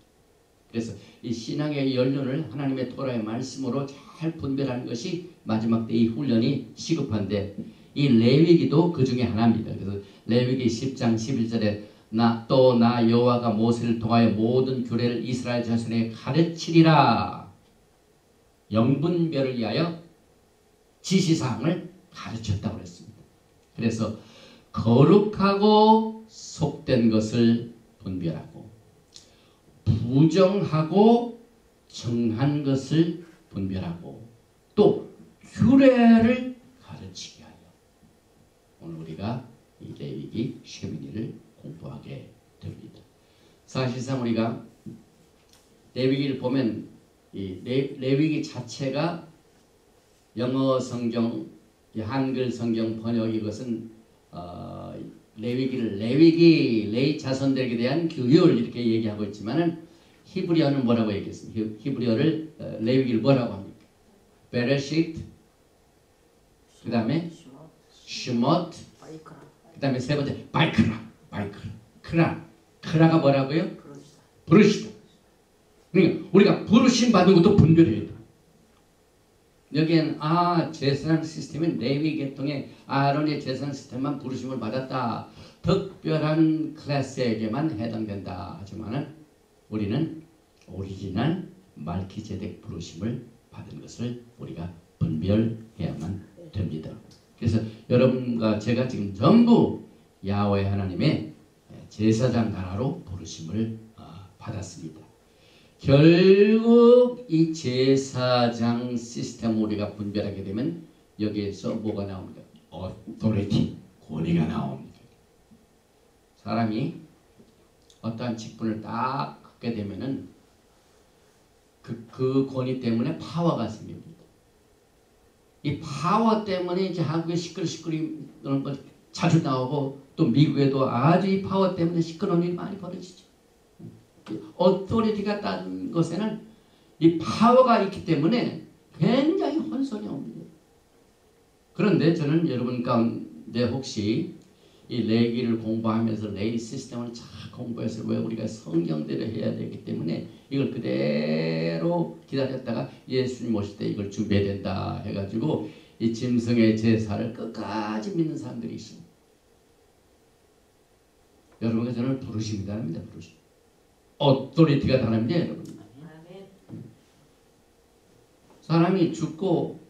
그래서 이 신앙의 연륜을 하나님의 토라의 말씀으로 잘 분별하는 것이 마지막 때 이 훈련이 시급한데, 이 레위기도 그 중에 하나입니다. 그래서 레위기 10장 11절에 나 여호와가 모세를 통하여 모든 규례를 이스라엘 자손에게 가르치리라. 영분별을 위하여 지시사항을 가르쳤다고 했습니다. 그래서 거룩하고 속된 것을 분별하고 부정하고 정한 것을 분별하고 또 규례를 가르치게 하여 오늘 우리가 이 레위기 쉐미니를 공부하게 됩니다. 사실상 우리가 레위기를 보면 이 레위기 자체가 영어 성경, 한글 성경 번역, 이것은 레위기를 레위 자손들에게 대한 규율 이렇게 얘기하고 있지만은 히브리어는 뭐라고 얘기했습니까? 히브리어를 레위기를 뭐라고 합니까? 베레시트, 그 다음에 슈못, 그 다음에 세 번째 바이크라. 크라가 뭐라고요? 부르시다. 그러니까 우리가 부르심 받은 것도 분별해야 돼. 여기엔 제사장 시스템은 레위 계통의 아론의 제사장 시스템만 부르심을 받았다. 특별한 클래스에게만 해당된다. 하지만은 우리는 오리지널 말키제덱 부르심을 받은 것을 우리가 분별해야만 됩니다. 그래서 여러분과 제가 지금 전부 야훼 하나님의 제사장 나라로 부르심을 받았습니다. 결국 이 제사장 시스템 우리가 분별하게 되면 여기에서 뭐가 나옵니까? authority, 권위가 나옵니다. 사람이 어떠한 직분을 딱 갖게 되면은 그 권위 때문에 파워가 생깁니다. 이 파워 때문에 이제 한국에 시끌시끌이 그런 거 자주 나오고 또 미국에도 아주 이 파워 때문에 시끄러운 일이 많이 벌어지죠. 어토리티가 딴 것에는 이 파워가 있기 때문에 굉장히 혼선이 옵니다. 그런데 저는 여러분 가운데 혹시 이 레위기를 공부하면서 레위 시스템을 잘 공부해서 왜 우리가 성경대로 해야 되기 때문에 이걸 그대로 기다렸다가 예수님 오실 때 이걸 준비해야 된다 해가지고 이 짐승의 제사를 끝까지 믿는 사람들이 있습니다. 여러분과 저는 부르심이 다릅니다. 부르심. 어토리티가 다릅니다. 여러분. 사람이 죽고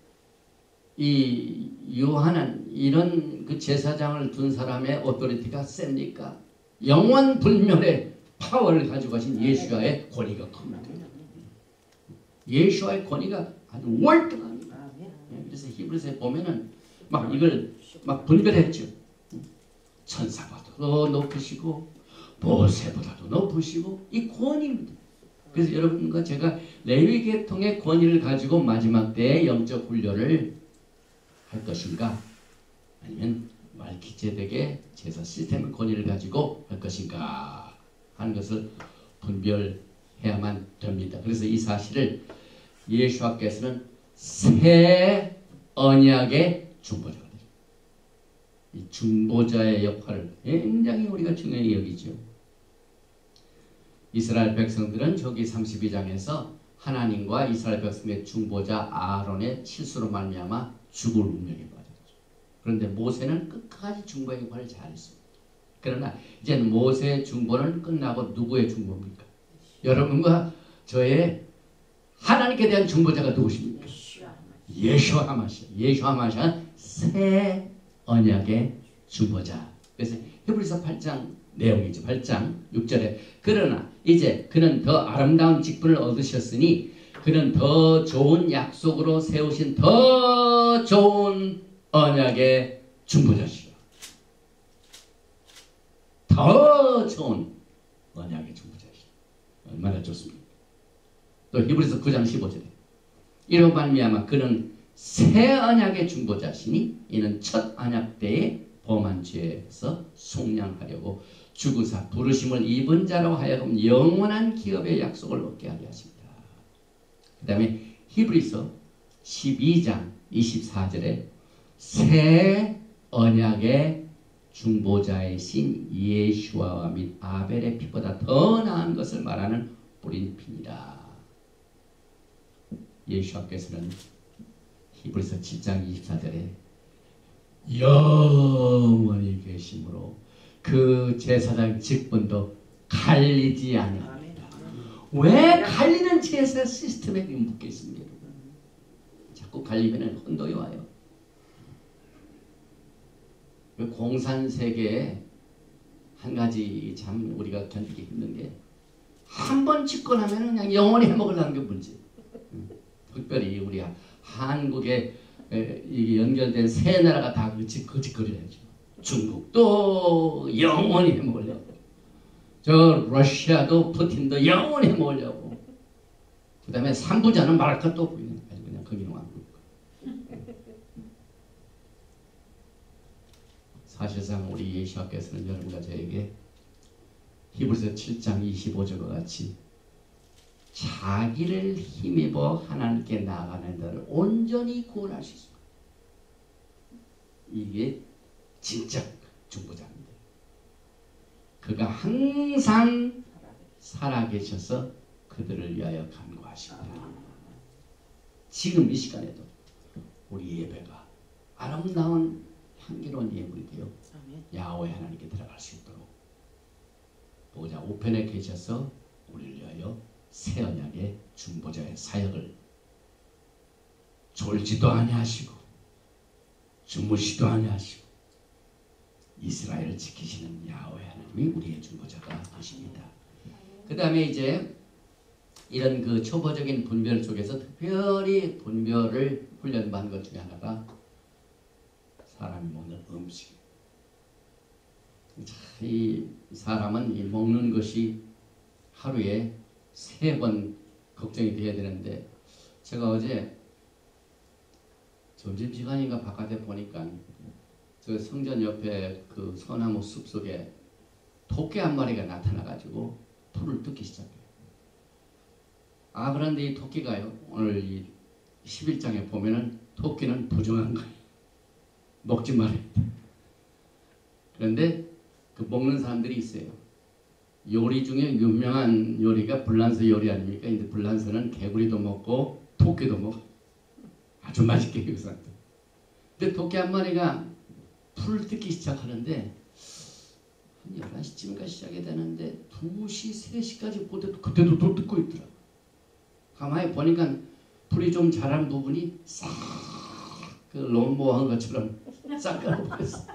이 요한은 이런 그 제사장을 둔 사람의 어토리티가 셉니까? 영원 불멸의 파워를 가지고 가신 예수와의 권위가 큽니다. 예수와의 권위가 아주 월등합니다. 그래서 히브리서에 보면은 막 이걸 막 분별했죠. 천사보다도 높으시고 모세보다도 높으시고 이 권위입니다. 그래서 여러분과 제가 레위 계통의 권위를 가지고 마지막 때에 영적 훈련을 할 것인가? 아니면 말키제덱의 제사 시스템의 권위를 가지고 할 것인가? 하는 것을 분별해야만 됩니다. 그래서 이 사실을 예수께서는 새 언약의 중보자가 되죠. 이 중보자의 역할을 굉장히 우리가 중요히 여기죠. 이스라엘 백성들은 저기 32장에서 하나님과 이스라엘 백성의 중보자 아론의 실수로 말미암아 죽을 운명에 빠졌죠. 그런데 모세는 끝까지 중보의 역할을 잘했습니다. 그러나 이제는 모세의 중보는 끝나고 누구의 중보입니까? 여러분과 저의 하나님께 대한 중보자가 누구십니까? 예수와 하마시아. 예수와 하마시아 새 언약의 중보자. 그래서 히브리서 8장 내용이죠. 8장 6절에 그러나 이제 그는 더 아름다운 직분을 얻으셨으니 그는 더 좋은 약속으로 세우신 더 좋은 언약의 중보자시오. 더 좋은 언약의 중보자시오. 얼마나 좋습니까? 또 히브리서 9장 15절에 이로 말미암아 그는 새 언약의 중보자시니 이는 첫 언약 때에 범한 죄에서 속량하려고 주구사 부르심을 입은 자로 하여금 영원한 기업의 약속을 얻게 하려 하십니다. 그 다음에 히브리서 12장 24절에 새 언약의 중보자이신 예수와 및 아벨의 피보다 더 나은 것을 말하는 뿌린 피니라. 예수께서는 히브리서 7장 24절에 영원히 계심으로 그 제사장 직분도 갈리지 아니합니다. 왜 갈리는 제사 시스템에 묶여 있습니다. 자꾸 갈리면 혼동이 와요. 공산세계에 한 가지 참 우리가 견디기 힘든 게 한 번 짓고 나면 그냥 영원히 해먹으려는 게 문제. 특별히 우리 한국에 이게 연결된 세 나라가 다 그 짓거리를 하죠. 중국도 영원히 해먹으려고, 저 러시아도 푸틴도 영원히 해먹으려고, 그 다음에 삼부자는 말할 것도 없고 그냥 거기는 왕국. 사실상 우리 예수께서는 여러분과 저에게 히브리서 7장 25절과 같이 자기를 힘입어 하나님께 나아가는 자를 온전히 구원할 수 있습니다. 이게 진짜 중보자입니다. 그가 항상 살아계셔서 그들을 위하여 간구하십니다. 지금 이 시간에도 우리 예배가 아름다운 향기로운 예물이 되어 야훼 하나님께 들어갈 수 있도록 보좌 우편에 계셔서 우리를 위하여 새 언약의 중보자의 사역을 졸지도 아니하시고 주무시도 아니하시고 이스라엘을 지키시는 야훼 하나님이 우리의 중보자가 되십니다. 그 다음에 이제 이런 그 초보적인 분별 속에서 특별히 분별을 훈련받은 것 중에 하나가 사람이 먹는 음식. 이 사람은 이 먹는 것이 하루에 3번 걱정이 돼야 되는데 제가 어제 점심시간인가 바깥에 보니까 저 성전 옆에 그 소나무 숲 속에 토끼 한 마리가 나타나가지고 풀을 뜯기 시작해요. 아, 그런데 이 토끼가요, 오늘 이 11장에 보면은 토끼는 부정한 거예요. 먹지 말아야 돼. 그런데 그 먹는 사람들이 있어요. 요리 중에 유명한 요리가 불란서 요리 아닙니까? 근데 불란서는 개구리도 먹고 토끼도 먹어. 아주 맛있게 그 사람들. 근데 토끼 한 마리가 풀을 뜯기 시작하는데 한 11시쯤인가 시작이 되는데 2시, 3시까지 그때도 또 뜯고 있더라고. 가만히 보니까 풀이 좀 자란 부분이 싹 그 롬보한 것처럼 싹 깔아버렸어.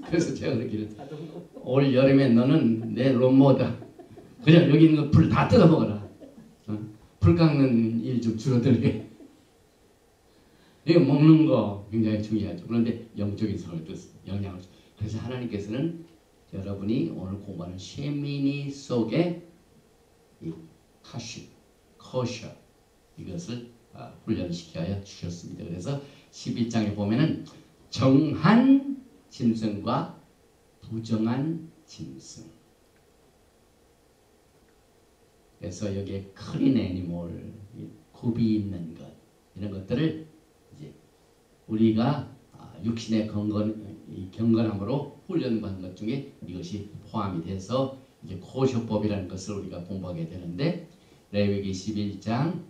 그래서 제가 그러기를 올 여름에 너는 내 롬모다. 그냥 여기 있는 거 풀 다 뜯어 먹어라. 풀 깎는 일 좀 줄어들게. 이거 먹는 거 굉장히 중요하죠. 그런데 영적인 성을 영향을 줘. 그래서 하나님께서는 여러분이 오늘 공부하는 쉐미니 속에 이 카시, 코셔 이것을 훈련시켜 주셨습니다. 그래서 11장에 보면은 정한 짐승과 부정한 짐승. 그래서 여기에 클린 애니멀, 굽이 있는 것 이런 것들을 이제 우리가 육신의 경건함으로 훈련받는 것 중에 이것이 포함이 돼서 이제 코셔법이라는 것을 우리가 공부하게 되는데 레위기 11장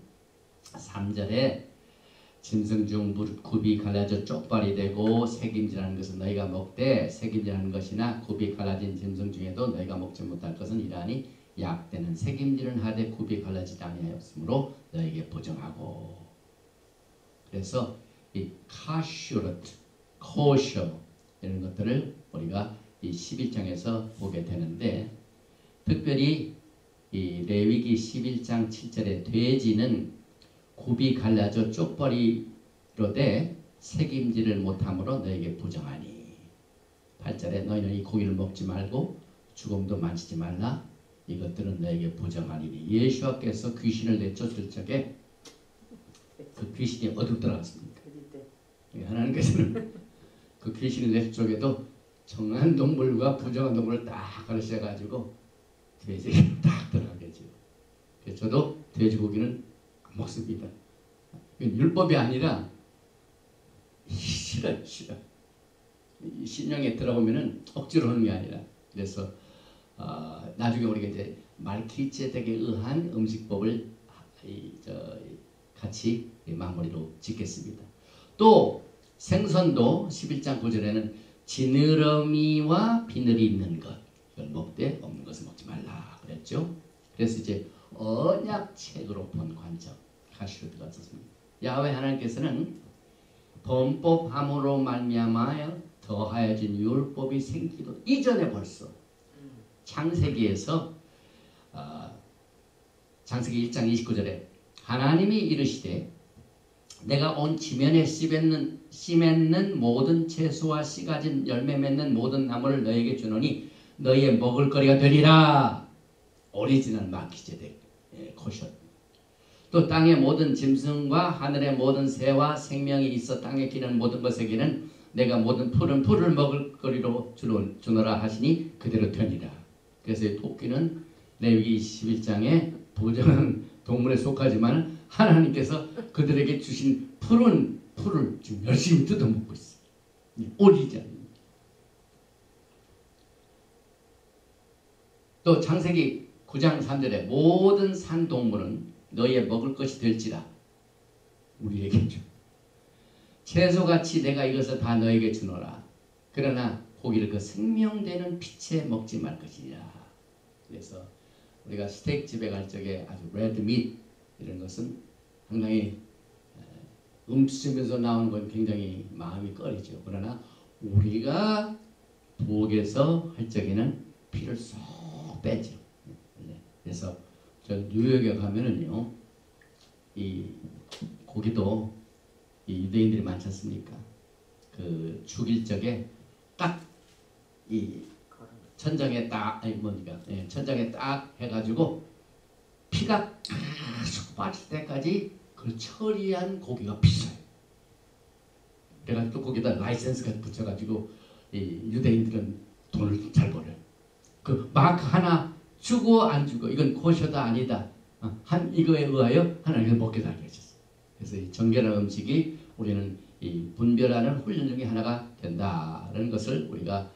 3절에 짐승 중 무릇 굽이 갈라져 쪽발이 되고 새김질하는 것은 너희가 먹되 새김질하는 것이나 굽이 갈라진 짐승 중에도 너희가 먹지 못할 것은 이러하니 약대는 새김질은 하되 굽이 갈라지지 아니하였으므로 너희에게 보정하고. 그래서 이 카슈르트, 코셔 이런 것들을 우리가 이 11장에서 보게 되는데 특별히 이 레위기 11장 7절에 돼지는 굽이 갈라져 쪽벌이로 돼 새김질을 못함으로 너에게 부정하니. 8절에 너희는 이 고기를 먹지 말고 죽음도 만지지 말라. 이것들은 너에게 부정하니니. 예수께서 귀신을 내쫓을 적에 그 귀신이 어디 들어갔습니까? 하나님께서는 그 귀신을 내쫓에도 정한 동물과 부정한 동물을 딱 가르쳐가지고 돼지가 딱 들어가겠죠. 그래서 저도 돼지고기는 안 먹습니다. 율법이 아니라 싫어요. 신령에 들어오면은 억지로 하는 게 아니라. 그래서 나중에 우리가 이제 말키ጼ덱에 의한 음식법을 같이 마무리로 짓겠습니다. 또 생선도 11장 9절에는 지느러미와 비늘이 있는 것 이걸 먹되 없는 것을 먹지 말라 그랬죠. 그래서 이제 언약책으로 본 관점 카슈드가 썼습니다. 야훼 하나님께서는 범법함으로 말미암아 더하여진 율법이 생기도 이전에 벌써 창세기에서 창세기 1장 29절에 하나님이 이르시되 내가 온 지면에 씨 맺는 모든 채소와 씨 가진 열매 맺는 모든 나무를 너에게 주노니 너희의 먹을 거리가 되리라. 오리지널 마키제덱 코션. 또 땅의 모든 짐승과 하늘의 모든 새와 생명이 있어 땅에 기는 모든 것에게는 내가 모든 풀을 먹을 거리로 주노라 하시니 그대로 되니라. 그래서 토끼는 레위기 21장에 부정한 동물에 속하지만 하나님께서 그들에게 주신 푸른 풀을 지금 열심히 뜯어먹고 있어요. 오리지. 또 창세기 9장 3절에 모든 산동물은 너희의 먹을 것이 될지라. 우리에게 주. 채소같이 내가 이것을 다 너에게 주노라. 그러나 고기를 그 생명되는 피채 먹지 말 것이니라. 그래서 우리가 스테이크집에 갈 적에 아주 레드밋 이런 것은 상당히 음식점에서 나오는 건 굉장히 마음이 꺼리죠. 그러나 우리가 부엌에서 할 적에는 피를 쏙 빼죠. 그래서 저 뉴욕에 가면은요, 이 고기도 이 유대인들이 많지 않습니까? 그 죽일 적에 딱 이 천장에 딱 천장에 딱 해가지고 피가 계속 빠질 때까지 그걸 처리한 고기가 비싸요. 그래가지고 또 거기다 라이센스가 붙여가지고 이 유대인들은 돈을 잘 벌어요. 그 마크 하나 주고 안 주고 이건 코셔다 아니다. 한 이거에 의하여 하나님께서 먹게 달게 하셨어요. 그래서 이 정결한 음식이 우리는 이 분별하는 훈련 중에 하나가 된다는 것을 우리가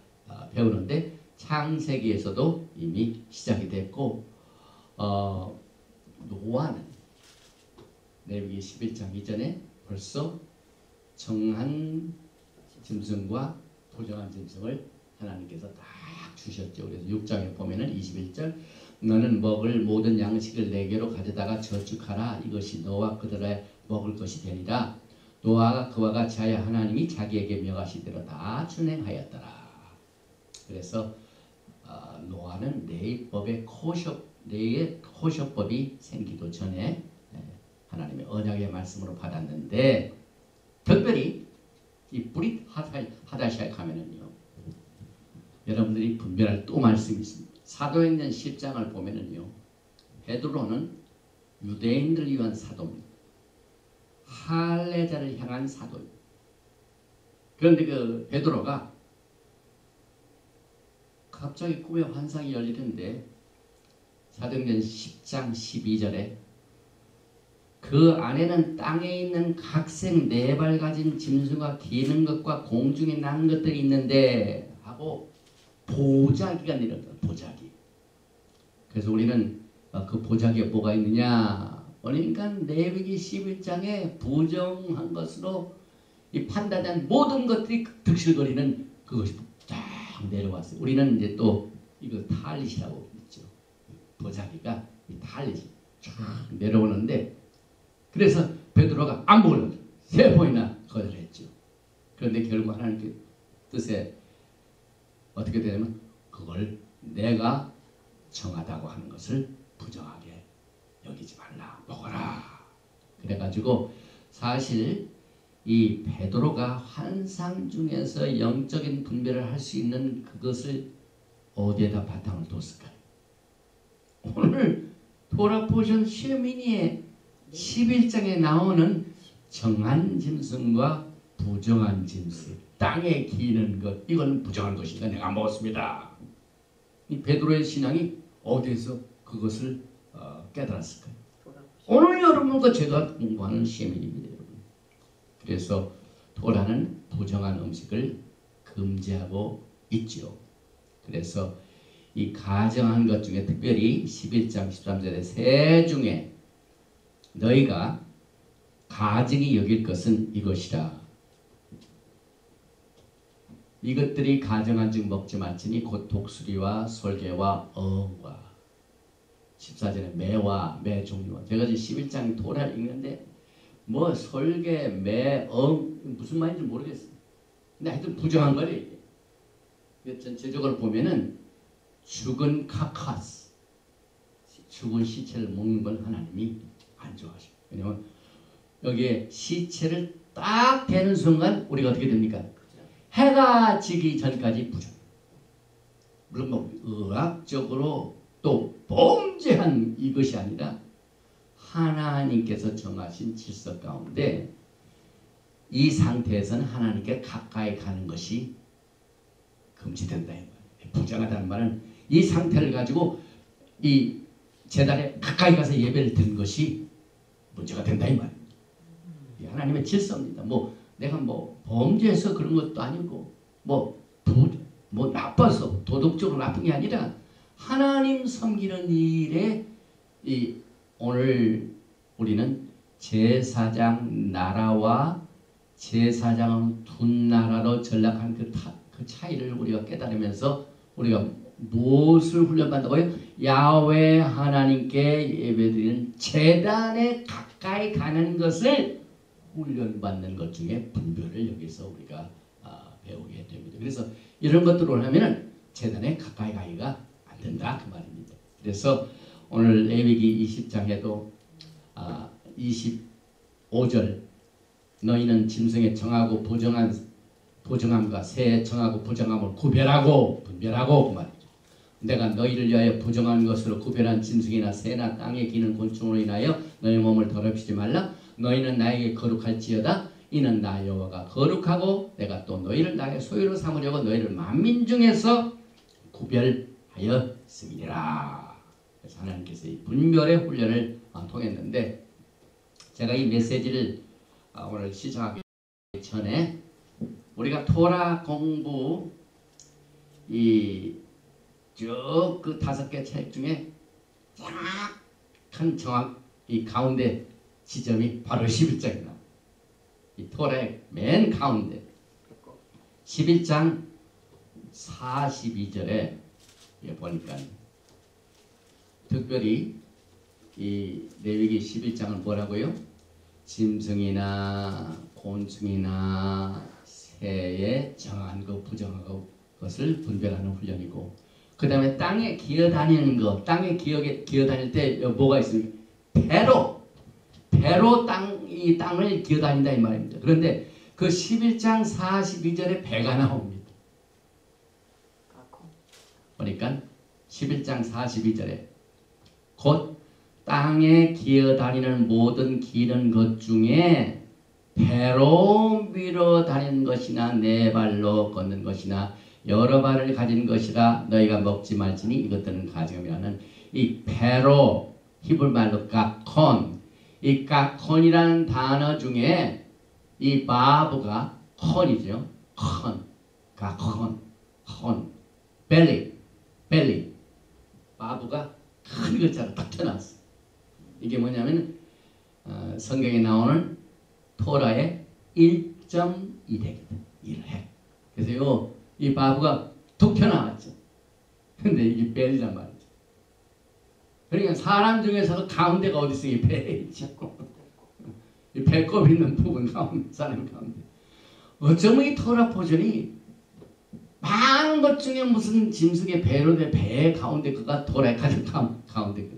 배우는데 창세기에서도 이미 시작이 됐고 노아는 레위기 11장 이전에 벌써 정한 짐승과 부정한 짐승을 하나님께서 딱 주셨죠. 그래서 6장에 보면은 21절 너는 먹을 모든 양식을 내게로 가져다가 저축하라. 이것이 너와 그들의 먹을 것이 되리라. 노아가 그와 같이 하여 하나님이 자기에게 명하시대로 다 준행하였더라. 그래서 노아는 레위법의 코셔법이 생기도 전에 하나님의 언약의 말씀으로 받았는데 특별히 이 브릿 하다시아에 가면은요, 여러분들이 분별할 또 말씀이 있습니다. 사도행전 10장을 보면은요, 베드로는 유대인들을 위한 사도입니다. 할례자를 향한 사도입니다. 그런데 그 베드로가 갑자기 꿈에 환상이 열리는데 사도행전 10장 12절에 그 안에는 땅에 있는 각색 네 발 가진 짐승과 기는 것과 공중에 나는 것들이 있는데 하고 보자기가 내렸다. 보자기. 그래서 우리는 그 보자기에 뭐가 있느냐? 그러니까 레위기 11장에 부정한 것으로 이 판단한 모든 것들이 득실거리는 그것이 쫙 내려왔어요. 우리는 이제 또 이거 탈릿이라고 있죠. 보자기가 이 탈릿이 쫙 내려오는데 그래서 베드로가 안 먹으려고 3번이나 거절했죠. 그런데 결국 하나님의 뜻에 어떻게 되냐면 그걸 내가 정하다고 하는 것을 부정하게 여기지 말라. 먹어라. 그래가지고 사실 이 베드로가 환상 중에서 영적인 분별을 할 수 있는 그것을 어디에다 바탕을 뒀을까요? 오늘 토라 포션 쉐미니의 11장에 나오는 정한 짐승과 부정한 짐승, 땅에 기는 것, 이건 부정한 것이니까 내가 먹었습니다. 이 베드로의 신앙이 어디에서 그것을 깨달았을까요? 오늘 여러분과 제가 공부하는 시민입니다, 여러분. 그래서 토라는 부정한 음식을 금지하고 있죠. 그래서 이 가정한 것 중에 특별히 11장 13절에 새 중에 너희가 가증히 여길 것은 이것이라. 이것들이 가정한 즉 먹지 말지니 곧 독수리와 솔개와 어음과 14절에 매와 매 종류와 제가 지금 11장 토라를 읽는데 뭐 솔개, 매, 무슨 말인지 모르겠어요. 근데 하여튼 부정한 거예요. 이게 전체적으로 보면은 죽은 카카스, 죽은 시체를 먹는 걸 하나님이 안 좋아하셔요. 왜냐면 여기에 시체를 딱 대는 순간 우리가 어떻게 됩니까? 해가 지기 전까지 부정. 물론 뭐 의학적으로 또 범죄한 이것이 아니라 하나님께서 정하신 질서 가운데 이 상태에서는 하나님께 가까이 가는 것이 금지된다. 부정하다는 말은 이 상태를 가지고 이 제단에 가까이 가서 예배를 드는 것이 문제가 된다 이 말입니다. 하나님의 질서입니다. 뭐 내가 뭐 범죄해서 그런 것도 아니고 뭐 나빠서 도덕적으로 나쁜 게 아니라 하나님 섬기는 일에 오늘 우리는 제사장 나라와 제사장은 두 나라로 전락한 그 차이를 우리가 깨달으면서 우리가 무엇을 훈련받는다고요? 야훼 하나님께 예배드리는 제단에 가까이 가는 것을 훈련받는 것 중에 분별을 여기서 우리가 배우게 됩니다. 그래서 이런 것들을 하면은 제단에 가까이 가기가 안 된다 그 말입니다. 그래서 오늘 레위기 20장에도 25절 너희는 짐승의 정하고 부정함과 새의 정하고 부정함을 구별하고 분별하고 그 말이죠. 내가 너희를 위하여 부정한 것으로 구별한 짐승이나 새나 땅에 기는 곤충으로 인하여 너희 몸을 더럽히지 말라. 너희는 나에게 거룩할지어다. 이는 나 여호와가 거룩하고 내가 또 너희를 나의 소유로 삼으려고 너희를 만민 중에서 구별하였음이니라. 그래서 하나님께서 이 분별의 훈련을 통했는데 제가 이 메시지를 오늘 시작하기 전에 우리가 토라 공부 쭉 그 5개 책 중에 정확한 이 가운데 지점이 바로 11장입니다. 이 토라의 맨 가운데 11장 42절에 보니까 특별히 이 레위기 11장은 뭐라고요? 짐승이나 곤충이나 새에 정한 것 부정한 것을 분별하는 훈련이고 그 다음에 땅에 기어다니는 것 땅에 기어다닐 때 뭐가 있습니까? 배로 이 땅을 기어다닌다 이 말입니다. 그런데 그 11장 42절에 배가 나옵니다. 그러니까 11장 42절에 곧 땅에 기어다니는 모든 기는 것 중에 배로 밀어 다니는 것이나 네 발로 걷는 것이나 여러 발을 가진 것이라 너희가 먹지 말지니 이것들은 가증이라는 이 배로 히브리말로 가콘 이 가콘이라는 단어 중에 이 바브가 컨이죠. 가콘 벨리 바브가 큰 글자로 딱 펴놨어. 이게 뭐냐면 성경에 나오는 토라의 1.1핵 1핵. 그래서 이 바브가 툭 펴나왔죠. 근데 이게 벨이란 말이죠. 그러니까 사람 중에서도 가운데가 어디 있어? 이 배에 있죠. 이 배꼽 있는 부분 가운데 사람 가운데. 어쩌면 이 토라 포전이 많은 것 중에 무슨 짐승의 배로 돼 배 가운데 그가 토라의 가장 가운데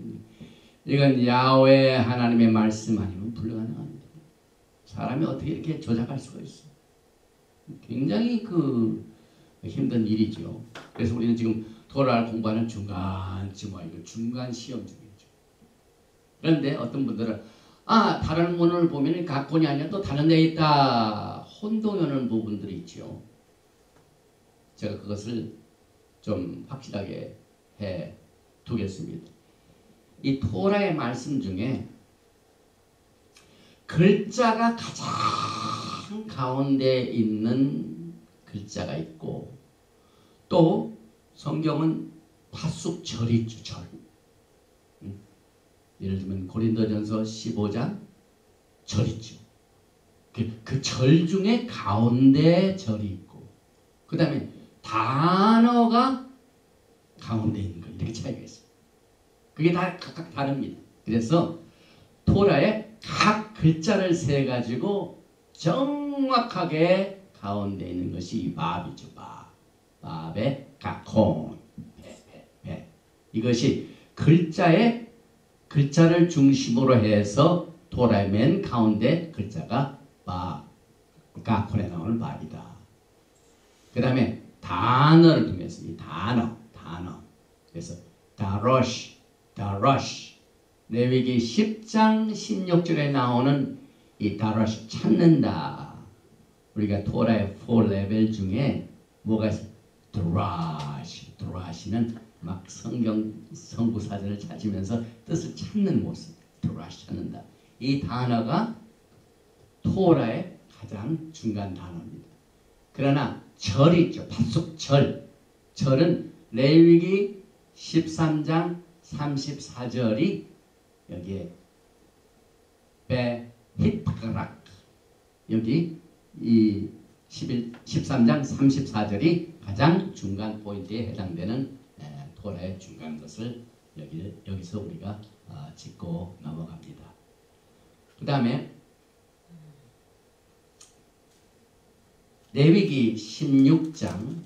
이건 야훼 하나님의 말씀 아니면 불가능합니다. 사람이 어떻게 이렇게 조작할 수가 있어? 굉장히 힘든 일이죠. 그래서 우리는 지금 토라를 공부하는 중간쯤 와 이거 중간 시험 중이죠. 그런데 어떤 분들은 다른 문을 보면 각본이 아니라 또 다른 데 있다 혼동하는 부분들이 있죠. 제가 그것을 좀 확실하게 해 두겠습니다. 이 토라의 말씀 중에 글자가 가장 가운데 있는 글자가 있고 또 성경은 파숫절이 있죠. 절. 예를 들면 고린도전서 15장 절 있죠. 그 절 중에 가운데 절이 있고 그 다음에 단어가 가운데 있는 거 이렇게 차이가 있어요. 그게 다 각각 다릅니다. 그래서 토라의 각 글자를 세 가지고 정확하게 가운데 있는 것이 이 밥이죠. 밥의 가콘 배. 이것이 글자를 중심으로 해서 토라의 맨 가운데 글자가 밥, 가콘에 나오는 밥이다. 그 다음에 단어를 통해서 이 단어. 그래서 다러시 레위기 10장 16절에 나오는 이 다러시 찾는다. 우리가 토라의 4레벨 중에 뭐가 있어요? 드라시는 막 성경 성구사전을 찾으면서 뜻을 찾는 모습, 토라시 찾는다. 이 단어가 토라의 가장 중간 단어입니다. 그러나 절 있죠. 파수절. 절은 레위기 13장 34절이 여기에 베히트가락 여기 이 13장 34절이 가장 중간 포인트에 해당되는 토라의 중간 것을 여기서 우리가 짚고 넘어갑니다. 그 다음에 레위기 16장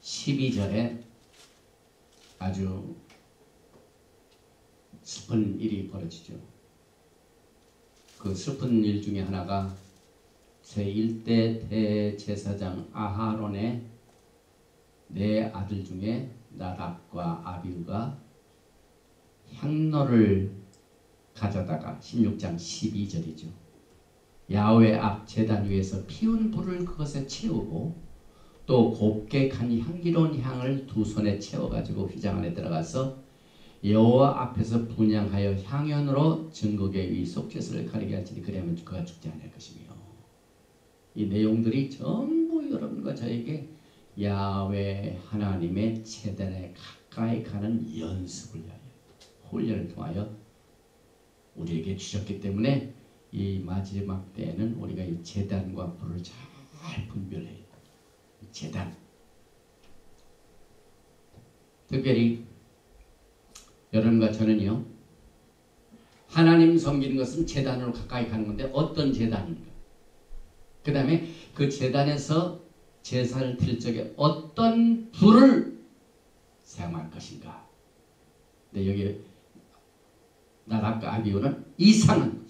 12절에 아주 슬픈 일이 벌어지죠. 그 슬픈 일 중에 하나가 제1대 대제사장 아하론의 네 아들 중에 나답과 아비후가 향로를 가져다가 16장 12절이죠. 야훼 앞 제단 위에서 피운 불을 그것에 채우고 또 곱게 간 향기로운 향을 두 손에 채워가지고 휘장 안에 들어가서 여호와 앞에서 분향하여 향연으로 증거계 위 속죄소를 가리게 할지니 그러면 그가 죽지 않을 것이며. 이 내용들이 전부 여러분과 저에게 야훼 하나님의 제단에 가까이 가는 연습을 위하여 훈련을 통하여 우리에게 주셨기 때문에 이 마지막 때에는 우리가 이 제단과 불을 잘 분별해야 돼요. 제단. 특별히 여러분과 저는요, 하나님 섬기는 것은 제단으로 가까이 가는 건데 어떤 제단인가? 그 다음에 그 제단에서 제사를 드릴 적에 어떤 불을 사용할 것인가? 근데 여기 나답과 아비후는 이상한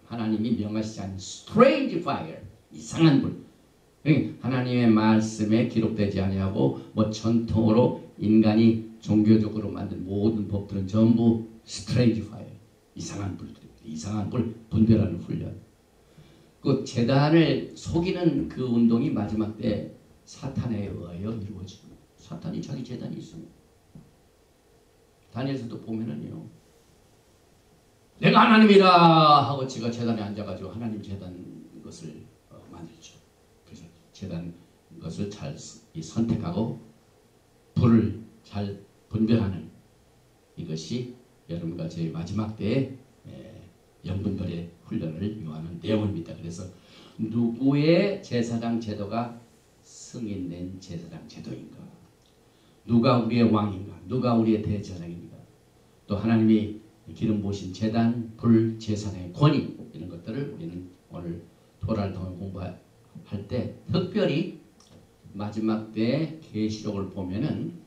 하나님이 명하시지 않은 strange fire, 이상한 불. 하나님의 말씀에 기록되지 아니하고 뭐 전통으로 인간이 종교적으로 만든 모든 법들은 전부 strange fire, 이상한 불들입니다. 이상한 불 분별하는 훈련. 그 제단을 속이는 그 운동이 마지막 때 사탄에 의하여 이루어집니다. 사탄이 자기 제단이 있습니다. 다니엘서도 보면은요, 내가 하나님이라 하고 지가 제단에 앉아가지고 하나님 제단 것을 만들죠. 그래서 제단 것을 잘 선택하고 불을 잘 분별하는 이것이 여러분과 저희 마지막 때의 영분별의 훈련을 요하는 내용입니다. 그래서 누구의 제사장 제도가 승인된 제사장 제도인가? 누가 우리의 왕인가? 누가 우리의 대제사장입니까? 또 하나님이 기름 부으신 제단, 불, 제사장의 권위 이런 것들을 우리는 오늘 토라를 통해 공부할 때 특별히 마지막 때의 계시록을 보면은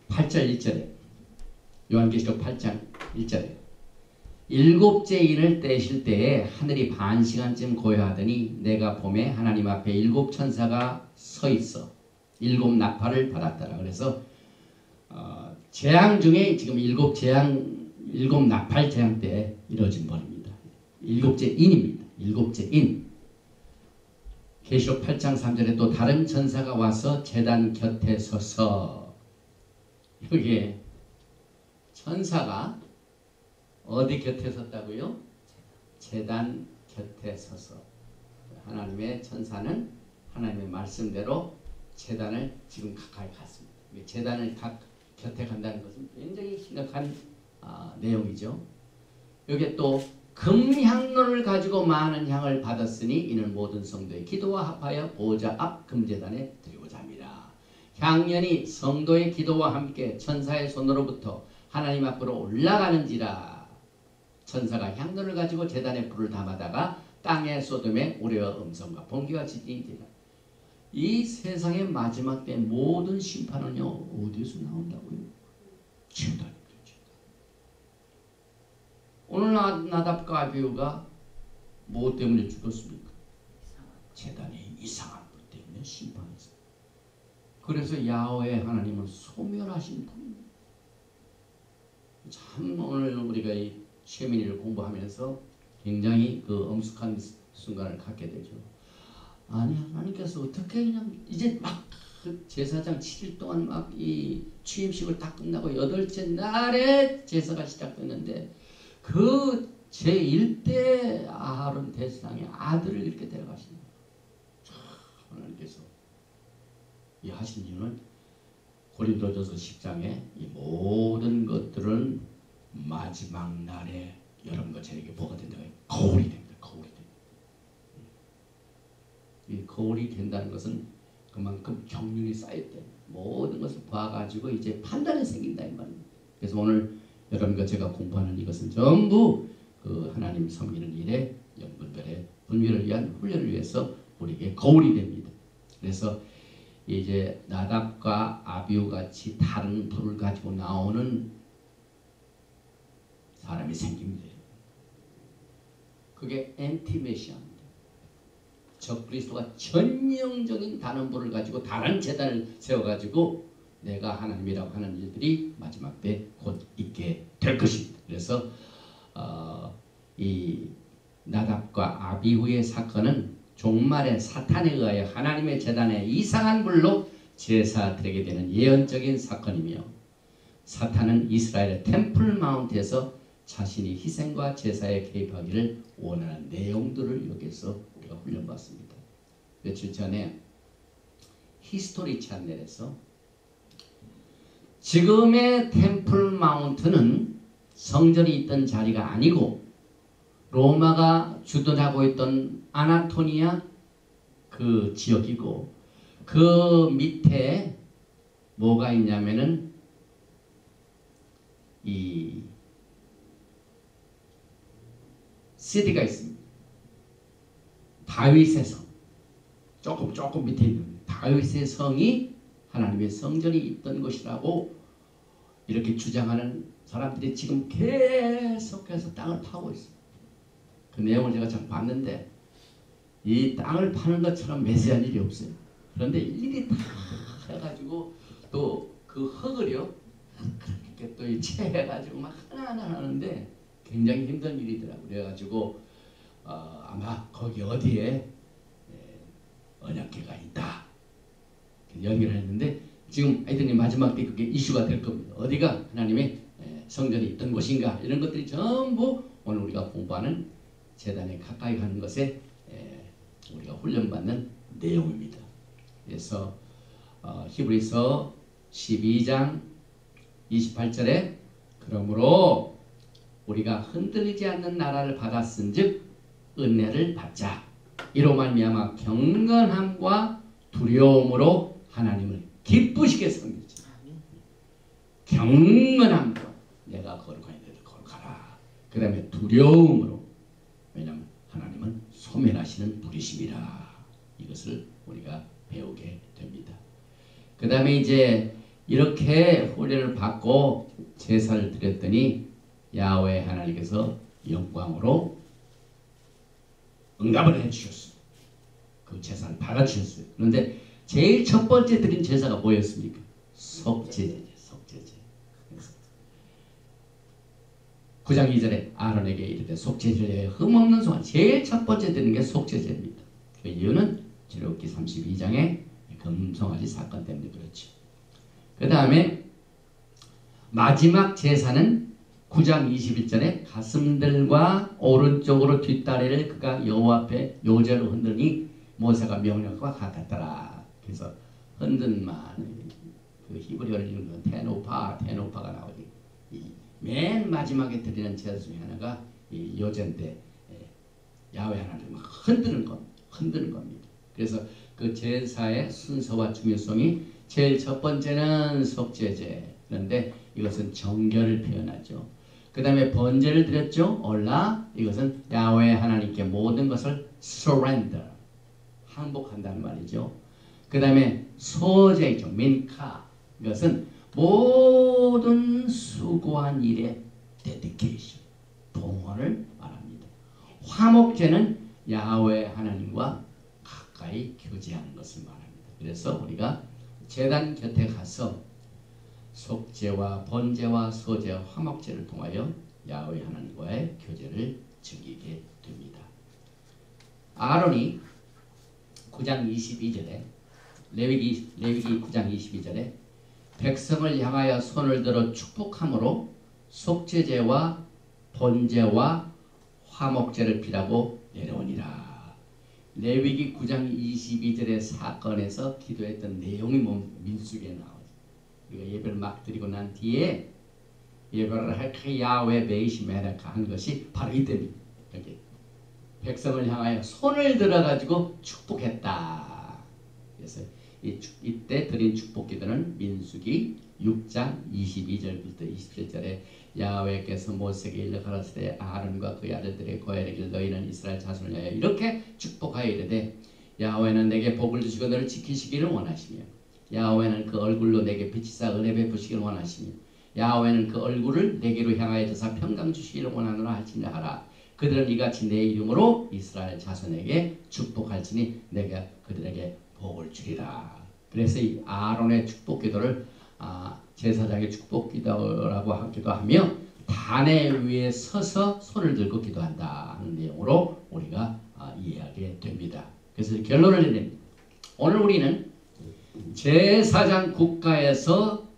8절 1절에 요한계시록 8장 1절에 일곱째 인을 떼실 때에 하늘이 반 시간쯤 고요하더니 내가 보매 하나님 앞에 일곱 천사가 서 있어 일곱 나팔을 받았더라. 그래서 재앙 중에 지금 일곱 나팔 재앙 때 이루어진 벌입니다. 일곱째 인입니다. 일곱째 인. 계시록 8장 3절에 또 다른 천사가 와서 제단 곁에 서서, 여기에 천사가 어디 곁에 섰다고요? 제단 곁에 서서. 하나님의 천사는 하나님의 말씀대로 제단을 지금 가까이 갔습니다. 제단을 곁에 간다는 것은 굉장히 심각한 내용이죠. 여기에 또 금향로를 가지고 많은 향을 받았으니 이는 모든 성도의 기도와 합하여 보좌 앞 금제단에 드리고자 합니다. 향연이 성도의 기도와 함께 천사의 손으로부터 하나님 앞으로 올라가는지라. 천사가 향로를 가지고 제단에 불을 담아다가 땅에 쏟음에 우레와 음성과 번개와 지진이 되라. 이 세상의 마지막 때 모든 심판은요 어디에서 나온다고요? 제단입니다. 오늘 나답과 아비후가 뭐 때문에 죽었습니까? 제단이 이상한 것 때문에 심판했어요. 그래서 야훼 하나님은 소멸하신 분입니다. 참 오늘 우리가 이 최민희를 공부하면서 굉장히 그 엄숙한 순간을 갖게 되죠. 아니 하나님께서 어떻게 그냥 이제 막 그 제사장 7일 동안 막 이 취임식을 다 끝나고 8째 날에 제사가 시작됐는데 그 제1대 아하론 대제사장의 아들을 이렇게 데려가신 거예요. 참 하나님께서 이 하신 이유는 고린도전서 10장에 이 모든 것들은 마지막 날에 여러분과 저에게 뭐가 된다고 해요? 거울이 됩니다. 거울이 됩니다. 이 거울이 된다는 것은 그만큼 경륜이 쌓였대. 모든 것을 봐가지고 이제 판단이 생긴다 이 말입니다. 그래서 오늘 여러분과 제가 공부하는 이것은 전부 그 하나님 섬기는 일에 영분별의 분별을 위한 훈련을 위해서 우리에게 거울이 됩니다. 그래서 이제 나답과 아비후 같이 다른 불을 가지고 나오는 사람이 생깁니다. 그게 엔티메시아입니다. 적그리스도가 전형적인 다른 불을 가지고 다른 제단을 세워가지고 내가 하나님이라고 하는 일들이 마지막 때 곧 있게 될 것입니다. 그래서 이 나답과 아비후의 사건은 종말에 사탄에 의하여 하나님의 제단에 이상한 불로 제사 드리게 되는 예언적인 사건이며 사탄은 이스라엘의 템플 마운트에서 자신이 희생과 제사에 개입하기를 원하는 내용들을 여기서 우리가 훈련받습니다. 며칠 전에 히스토리 채널에서 지금의 템플 마운트는 성전이 있던 자리가 아니고 로마가 주둔하고 있던 아나토니아 그 지역이고 그 밑에 뭐가 있냐면은 이 시티가 있습니다. 다윗의 성. 조금 밑에 있는 다윗의 성이 하나님의 성전이 있던 것이라고 이렇게 주장하는 사람들이 지금 계속해서 땅을 파고 있습니다. 그 내용을 제가 참 봤는데 이 땅을 파는 것처럼 매세한 일이 없어요. 그런데 일일이 다 해가지고 또 그 흙을요 그렇게 또 채해가지고 막 하나하나 하는데 굉장히 힘든 일이더라고요. 그래가지고 아마 거기 어디에 언약궤가 있다 연결을 했는데 지금 하여튼 마지막 때 그게 이슈가 될 겁니다. 어디가 하나님의 성전이 있던 곳인가 이런 것들이 전부 오늘 우리가 공부하는 제단에 가까이 가는 것에 우리가 훈련받는 내용입니다. 그래서 히브리서 12장 28절에 그러므로 우리가 흔들리지 않는 나라를 받았은즉 은혜를 받자. 이로 말미암아 경건함과 두려움으로 하나님을 기쁘시게 섬기지. 경건함과 내가 거룩한 이들을 거룩하라. 그 다음에 두려움으로 왜냐하면 하나님은 소멸하시는 분이십니다. 이것을 우리가 배우게 됩니다. 그 다음에 이제 이렇게 훈련을 받고 제사를 드렸더니 야훼 하나님께서 영광으로 응답을 해주셨어요. 그 제사를 받아주셨어요. 그런데 제일 첫 번째 드린 제사가 뭐였습니까? 속죄제죠. 속죄제. 9장 2절에 아론에게 이르되 속죄제에 흠없는 소만 제일 첫 번째 드리는 게 속죄제입니다. 그 이유는 출애굽기 32장의 금송아지 사건 때문에 그렇죠. 그 다음에 마지막 제사는 9장 21절에 가슴들과 오른쪽으로 뒷다리를 그가 여호와 앞에 요제로 흔드니 모세가 명령과 같았더라. 그래서 흔든만 그 히브리어를 읽으면 테노파가 나오지. 맨 마지막에 드리는 제사 중에 하나가 이 요제인데 야훼 하나님 막 흔드는 겁니다. 그래서 그 제사의 순서와 중요성이 제일 첫 번째는 속죄제. 그런데 이것은 정결을 표현하죠. 그 다음에 번제를 드렸죠. 올라 이것은 야훼 하나님께 모든 것을 surrender 항복한다는 말이죠. 그 다음에 소제이죠. 민카 이것은 모든 수고한 일에 dedication 동원을 말합니다. 화목제는 야훼 하나님과 가까이 교제하는 것을 말합니다. 그래서 우리가 제단 곁에 가서 속죄와 번제와 소제와 화목제를 통하여 야훼 하나님과의 교제를 즐기게 됩니다. 아론이 9장 22절에 레위기 9장 22절에 백성을 향하여 손을 들어 축복함으로 속죄제와 번제와 화목제를 피라고 내려오니라. 레위기 9장 22절의 사건에서 기도했던 내용이 민수기에 나와요. 우리가 예배를 막 드리고 난 뒤에 예배를 할까 야훼 베이시메라카 한 것이 바로 이때입니다. 여기 백성을 향하여 손을 들어가지고 축복했다. 그래서 이때 드린 축복 기도는 민수기 6장 22절부터 27절에 야훼께서 모세에게 일러 가라사대 아론과 그의 아들들의 고해에게 너희는 이스라엘 자손을 위하여 이렇게 축복하여 이르되 야훼는 내게 복을 주시고 너를 지키시기를 원하시며 야훼는 그 얼굴로 내게 비치사 은혜 베푸시기를 원하시며 야훼는 그 얼굴을 내게로 향하여 드사 평강 주시기를 원하노라 할지니 하라. 그들은 이같이 내 이름으로 이스라엘 자손에게 축복할지니 내가 그들에게 복을 주리라. 그래서 이 아론의 축복 기도를 제사장의 축복 기도라고 하기도 하며 단에 위에 서서 손을 들고 기도한다 하는 내용으로 우리가 이해하게 됩니다. 그래서 결론을 내립니다. 오늘 우리는 제사장 국가에서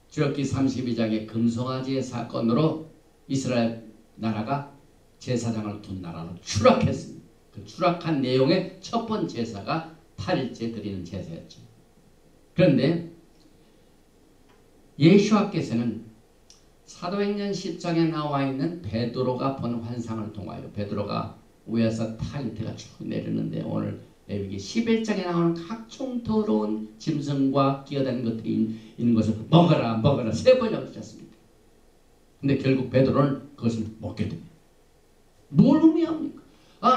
출애굽기 32장의 금송아지의 사건으로 이스라엘 나라가 제사장을 둔 나라로 추락했습니다. 그 추락한 내용의 첫 번째 제사가 8일째 드리는 제사였죠. 그런데 예수께서는 사도행전 10장에 나와 있는 베드로가 본 환상을 통하여 베드로가 위에서 타깃가 쭉 내리는데 오늘 레위기 11장에 나오는 각종 더러운 짐승과 기어다니는 것들이 있는 것을 먹어라 먹어라 3번이나 그러셨습니다. 근데 결국 베드로는 그것을 먹게 됩니다. 뭘 의미합니까?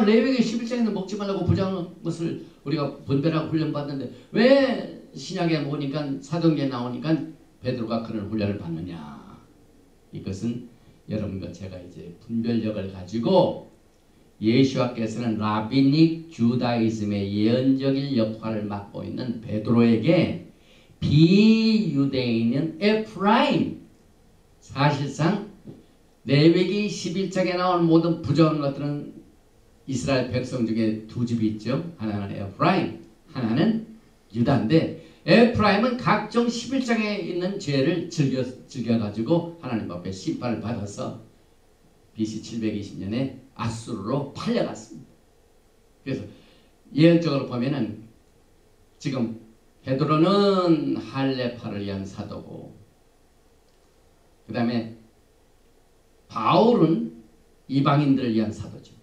레위기 11장에는 먹지 말라고 부정한 것을 우리가 분별하고 훈련받는데 왜 신약에 보니까 사도행전에 나오니까 베드로가 그런 훈련을 받느냐. 이것은 여러분과 제가 이제 분별력을 가지고 예수께서는 라비닉 주다이즘의 예언적인 역할을 맡고 있는 베드로에게 비유대인인 에프라임, 사실상 레위기 11장에 나온 모든 부정한 것들은 이스라엘 백성 중에 두 집이 있죠. 하나는 에프라임, 하나는 유다인데 에프라임은 각종 11장에 있는 죄를 즐겨가지고 하나님 앞에 심판을 받아서 BC 720년에 아수르로 팔려갔습니다. 그래서 예언적으로 보면은 지금 베드로는 할례파를 위한 사도고 그 다음에 바울은 이방인들을 위한 사도죠.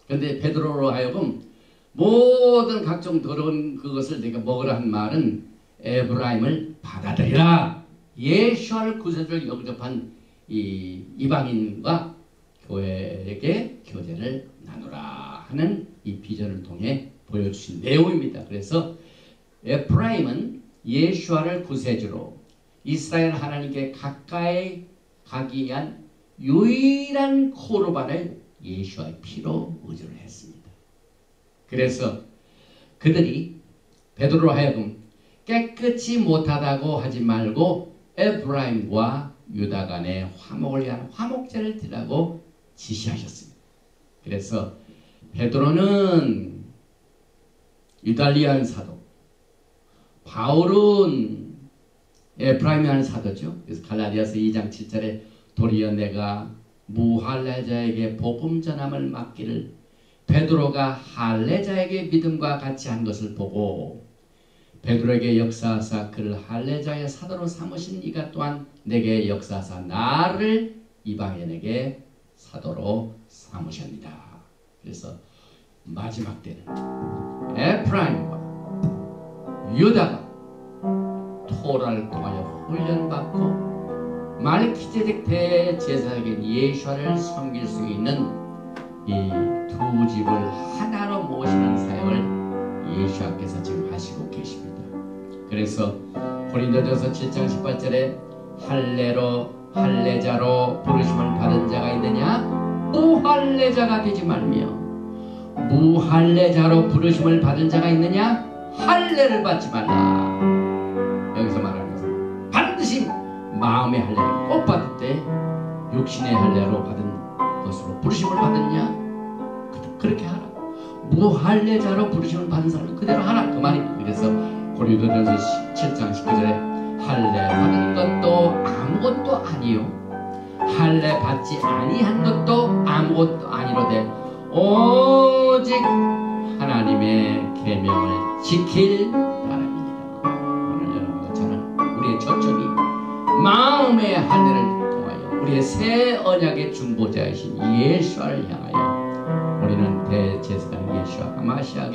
그런데 베드로로 하여금 모든 각종 더러운 그것을 내가 먹으라 한 말은 에브라임을 받아들이라. 예수를 구세주를 영접한 이 이방인과 교회에게 교제를 나누라 하는 이 비전을 통해 보여주신 내용입니다. 그래서 에프라임은 예수를 구세주로 이스라엘 하나님께 가까이 가기 위한 유일한 코르반을 예수의 피로 의존을 했습니다. 그래서 그들이 베드로로 하여금 깨끗이 못하다고 하지 말고 에브라임과 유다 간의 화목을 위한 화목제를 드리라고 지시하셨습니다. 그래서 베드로는 유달리안 사도, 바울은 에프라임이라는 사도죠. 그래서 갈라디아서 2장 7절에 도리어 내가 무할례자에게 복음 전함을 맡기를 베드로가 할례자에게 믿음과 같이 한 것을 보고 베드로에게 역사하사 그를 할례자의 사도로 삼으신 이가 또한 내게 역사하사 나를 이방인에게 사도로 삼으셨니다. 그래서 마지막 때는 에프라임과 유다가 토라를 통하여 훈련받고 말키제덱 대제사장인 예수를 섬길 수 있는 이 두 집을 하나로 모시는 사역을 예수께서 지금 하시고 계십니다. 그래서 고린도전서 7장 18절에 할례자로 부르심을 받은 자가 있느냐? 무할례자가 되지 말며 무할례자로 부르심을 받은 자가 있느냐? 할례를 받지 말라. 여기서 말하는 것은 반드시 마음의 할례를 꼭 받을 때 육신의 할례로 받은 것으로 부르심을 받았냐? 그렇게 하라. 무할례자로 부르심을 받은 사람은 그대로 하라. 그 말입니다. 그래서 고린도전서 7장 19절에 할례 받은 것도 아무것도 아니요 할례 받지 아니한 것도 아무것도 아니로되 오직 하나님의 계명을 지킬 바랍니다. 오늘 여러분과 저는 우리의 초점이 마음의 할례를 통하여 우리의 새 언약의 중보자이신 예수를 향하여 우리는 대제사장 예수와 하마시아의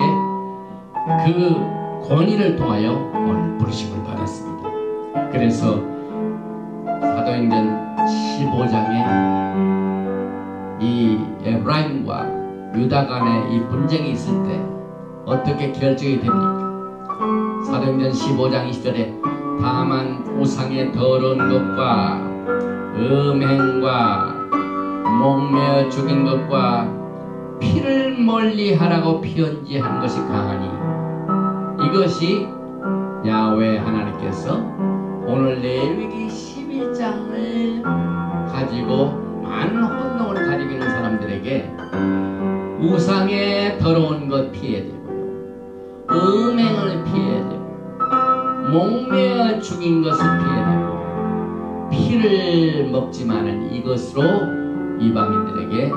그 권위를 통하여 오늘 부르심을 받았습니다. 그래서 사도행전 15장에 이 에브라임과 유다 간의 이 분쟁이 있을 때 어떻게 결정이 됩니까? 사도행전 15장 20절에 다만 우상의 더러운 것과 음행과 목매어 죽인 것과 피를 멀리하라고 편지한 것이 강하니 이것이 야훼 하나님께서 오늘 레위기 11장을 가지고 많은 혼동을 가지고 있는 사람들에게 우상의 더러운 것 피해야 되고요 음행을 피해야 되고 목매어 죽인 것을 피해야 되고 피를 먹지만은 이것으로 이방인들에게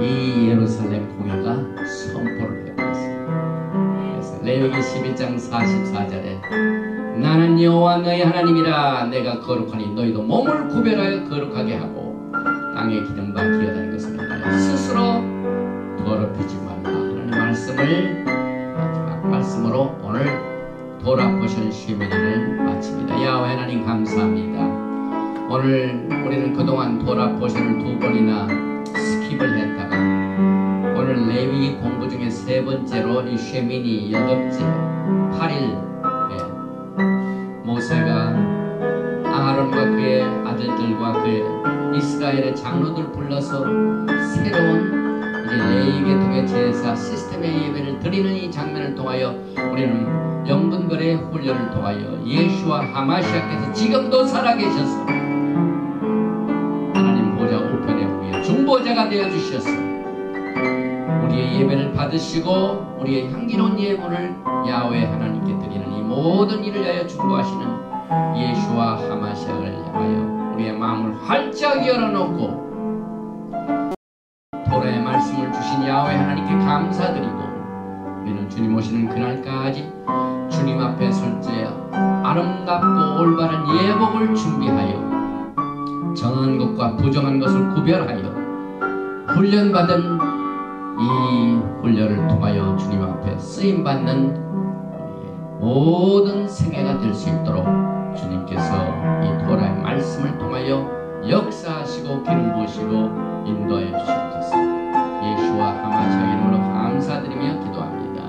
이 예루살렘 공회가 선포를 해버렸습니다. 그래서 레위기 11장 44절에 나는 여호와 너희 하나님이라 내가 거룩하니 너희도 몸을 구별하여 거룩하게 하고 땅의 기름과 기어다니는 것을 위하여 스스로 더럽히지 말라 하는 말씀을 마지막 말씀으로 오늘 돌아보신 시민을 마칩니다. 야훼 하나님 감사합니다. 오늘 우리는 그동안 돌아보신을 2번이나 스킵을 했다가 오늘 레위기 공부 중에 3번째로 이 쉐민이 8째 8일에 모세가 아하론과 그의 아들들과 그의 이스라엘의 장로들 불러서 새로운 레위 계통의 제사 시스템의 예배를 드리는 이 장면을 통하여 우리는 영분별의 훈련을 통하여 예수와 하마시아께서 지금도 살아계셔서 하나님 보좌 우편에 우리의 중보자가 되어주셔서 우리의 예배를 받으시고 우리의 향기로운 예물을 야훼 하나님께 드리는 이 모든 일을 위하여 중보하시는 예수와 하마시아를 향하여 우리의 마음을 활짝 열어놓고 토라의 말씀을 주신 야훼 하나님께 감사드리고 우리는 주님 오시는 그날까지 주님 앞에 설 때 아름답고 올바른 예복을 준비하여 정한 것과 부정한 것을 구별하여 훈련받은 이 훈련을 통하여 주님 앞에 쓰임받는 우리의 모든 생애가 될 수 있도록 주님께서 이 토라의 말씀을 통하여 역사하시고 기름 부으시고 인도하여 주시옵소서. 예수와 하마시아 이름으로 감사드리며 기도합니다.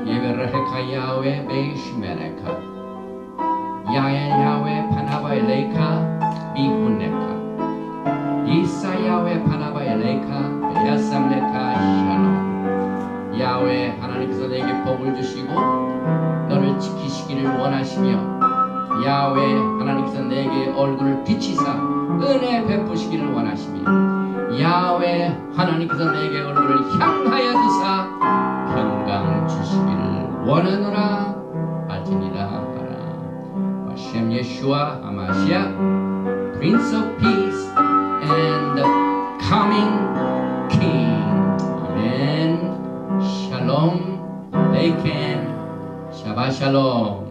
예배를 해카 야훼 베이시메레카 야엘 야훼 파나바에 레이카 미훈레카 이사 야훼 파나바에 레이카 베야삼레카 샬롬. 야훼 하나님께서 내게 복을 주시고 너를 지키시기를 원하시며 야훼 하나님께서 내게 얼굴을 비치사 은혜 베푸시기를 원하시며 야훼 하나님께서 내게 얼굴을 향하여 드사 평강 주시기를 원하노라 알지니라 하라. 하셈 예수와 하마시아 Prince of Peace and Coming King. 아멘. 샬롬 레이켄 샤바 샬롬.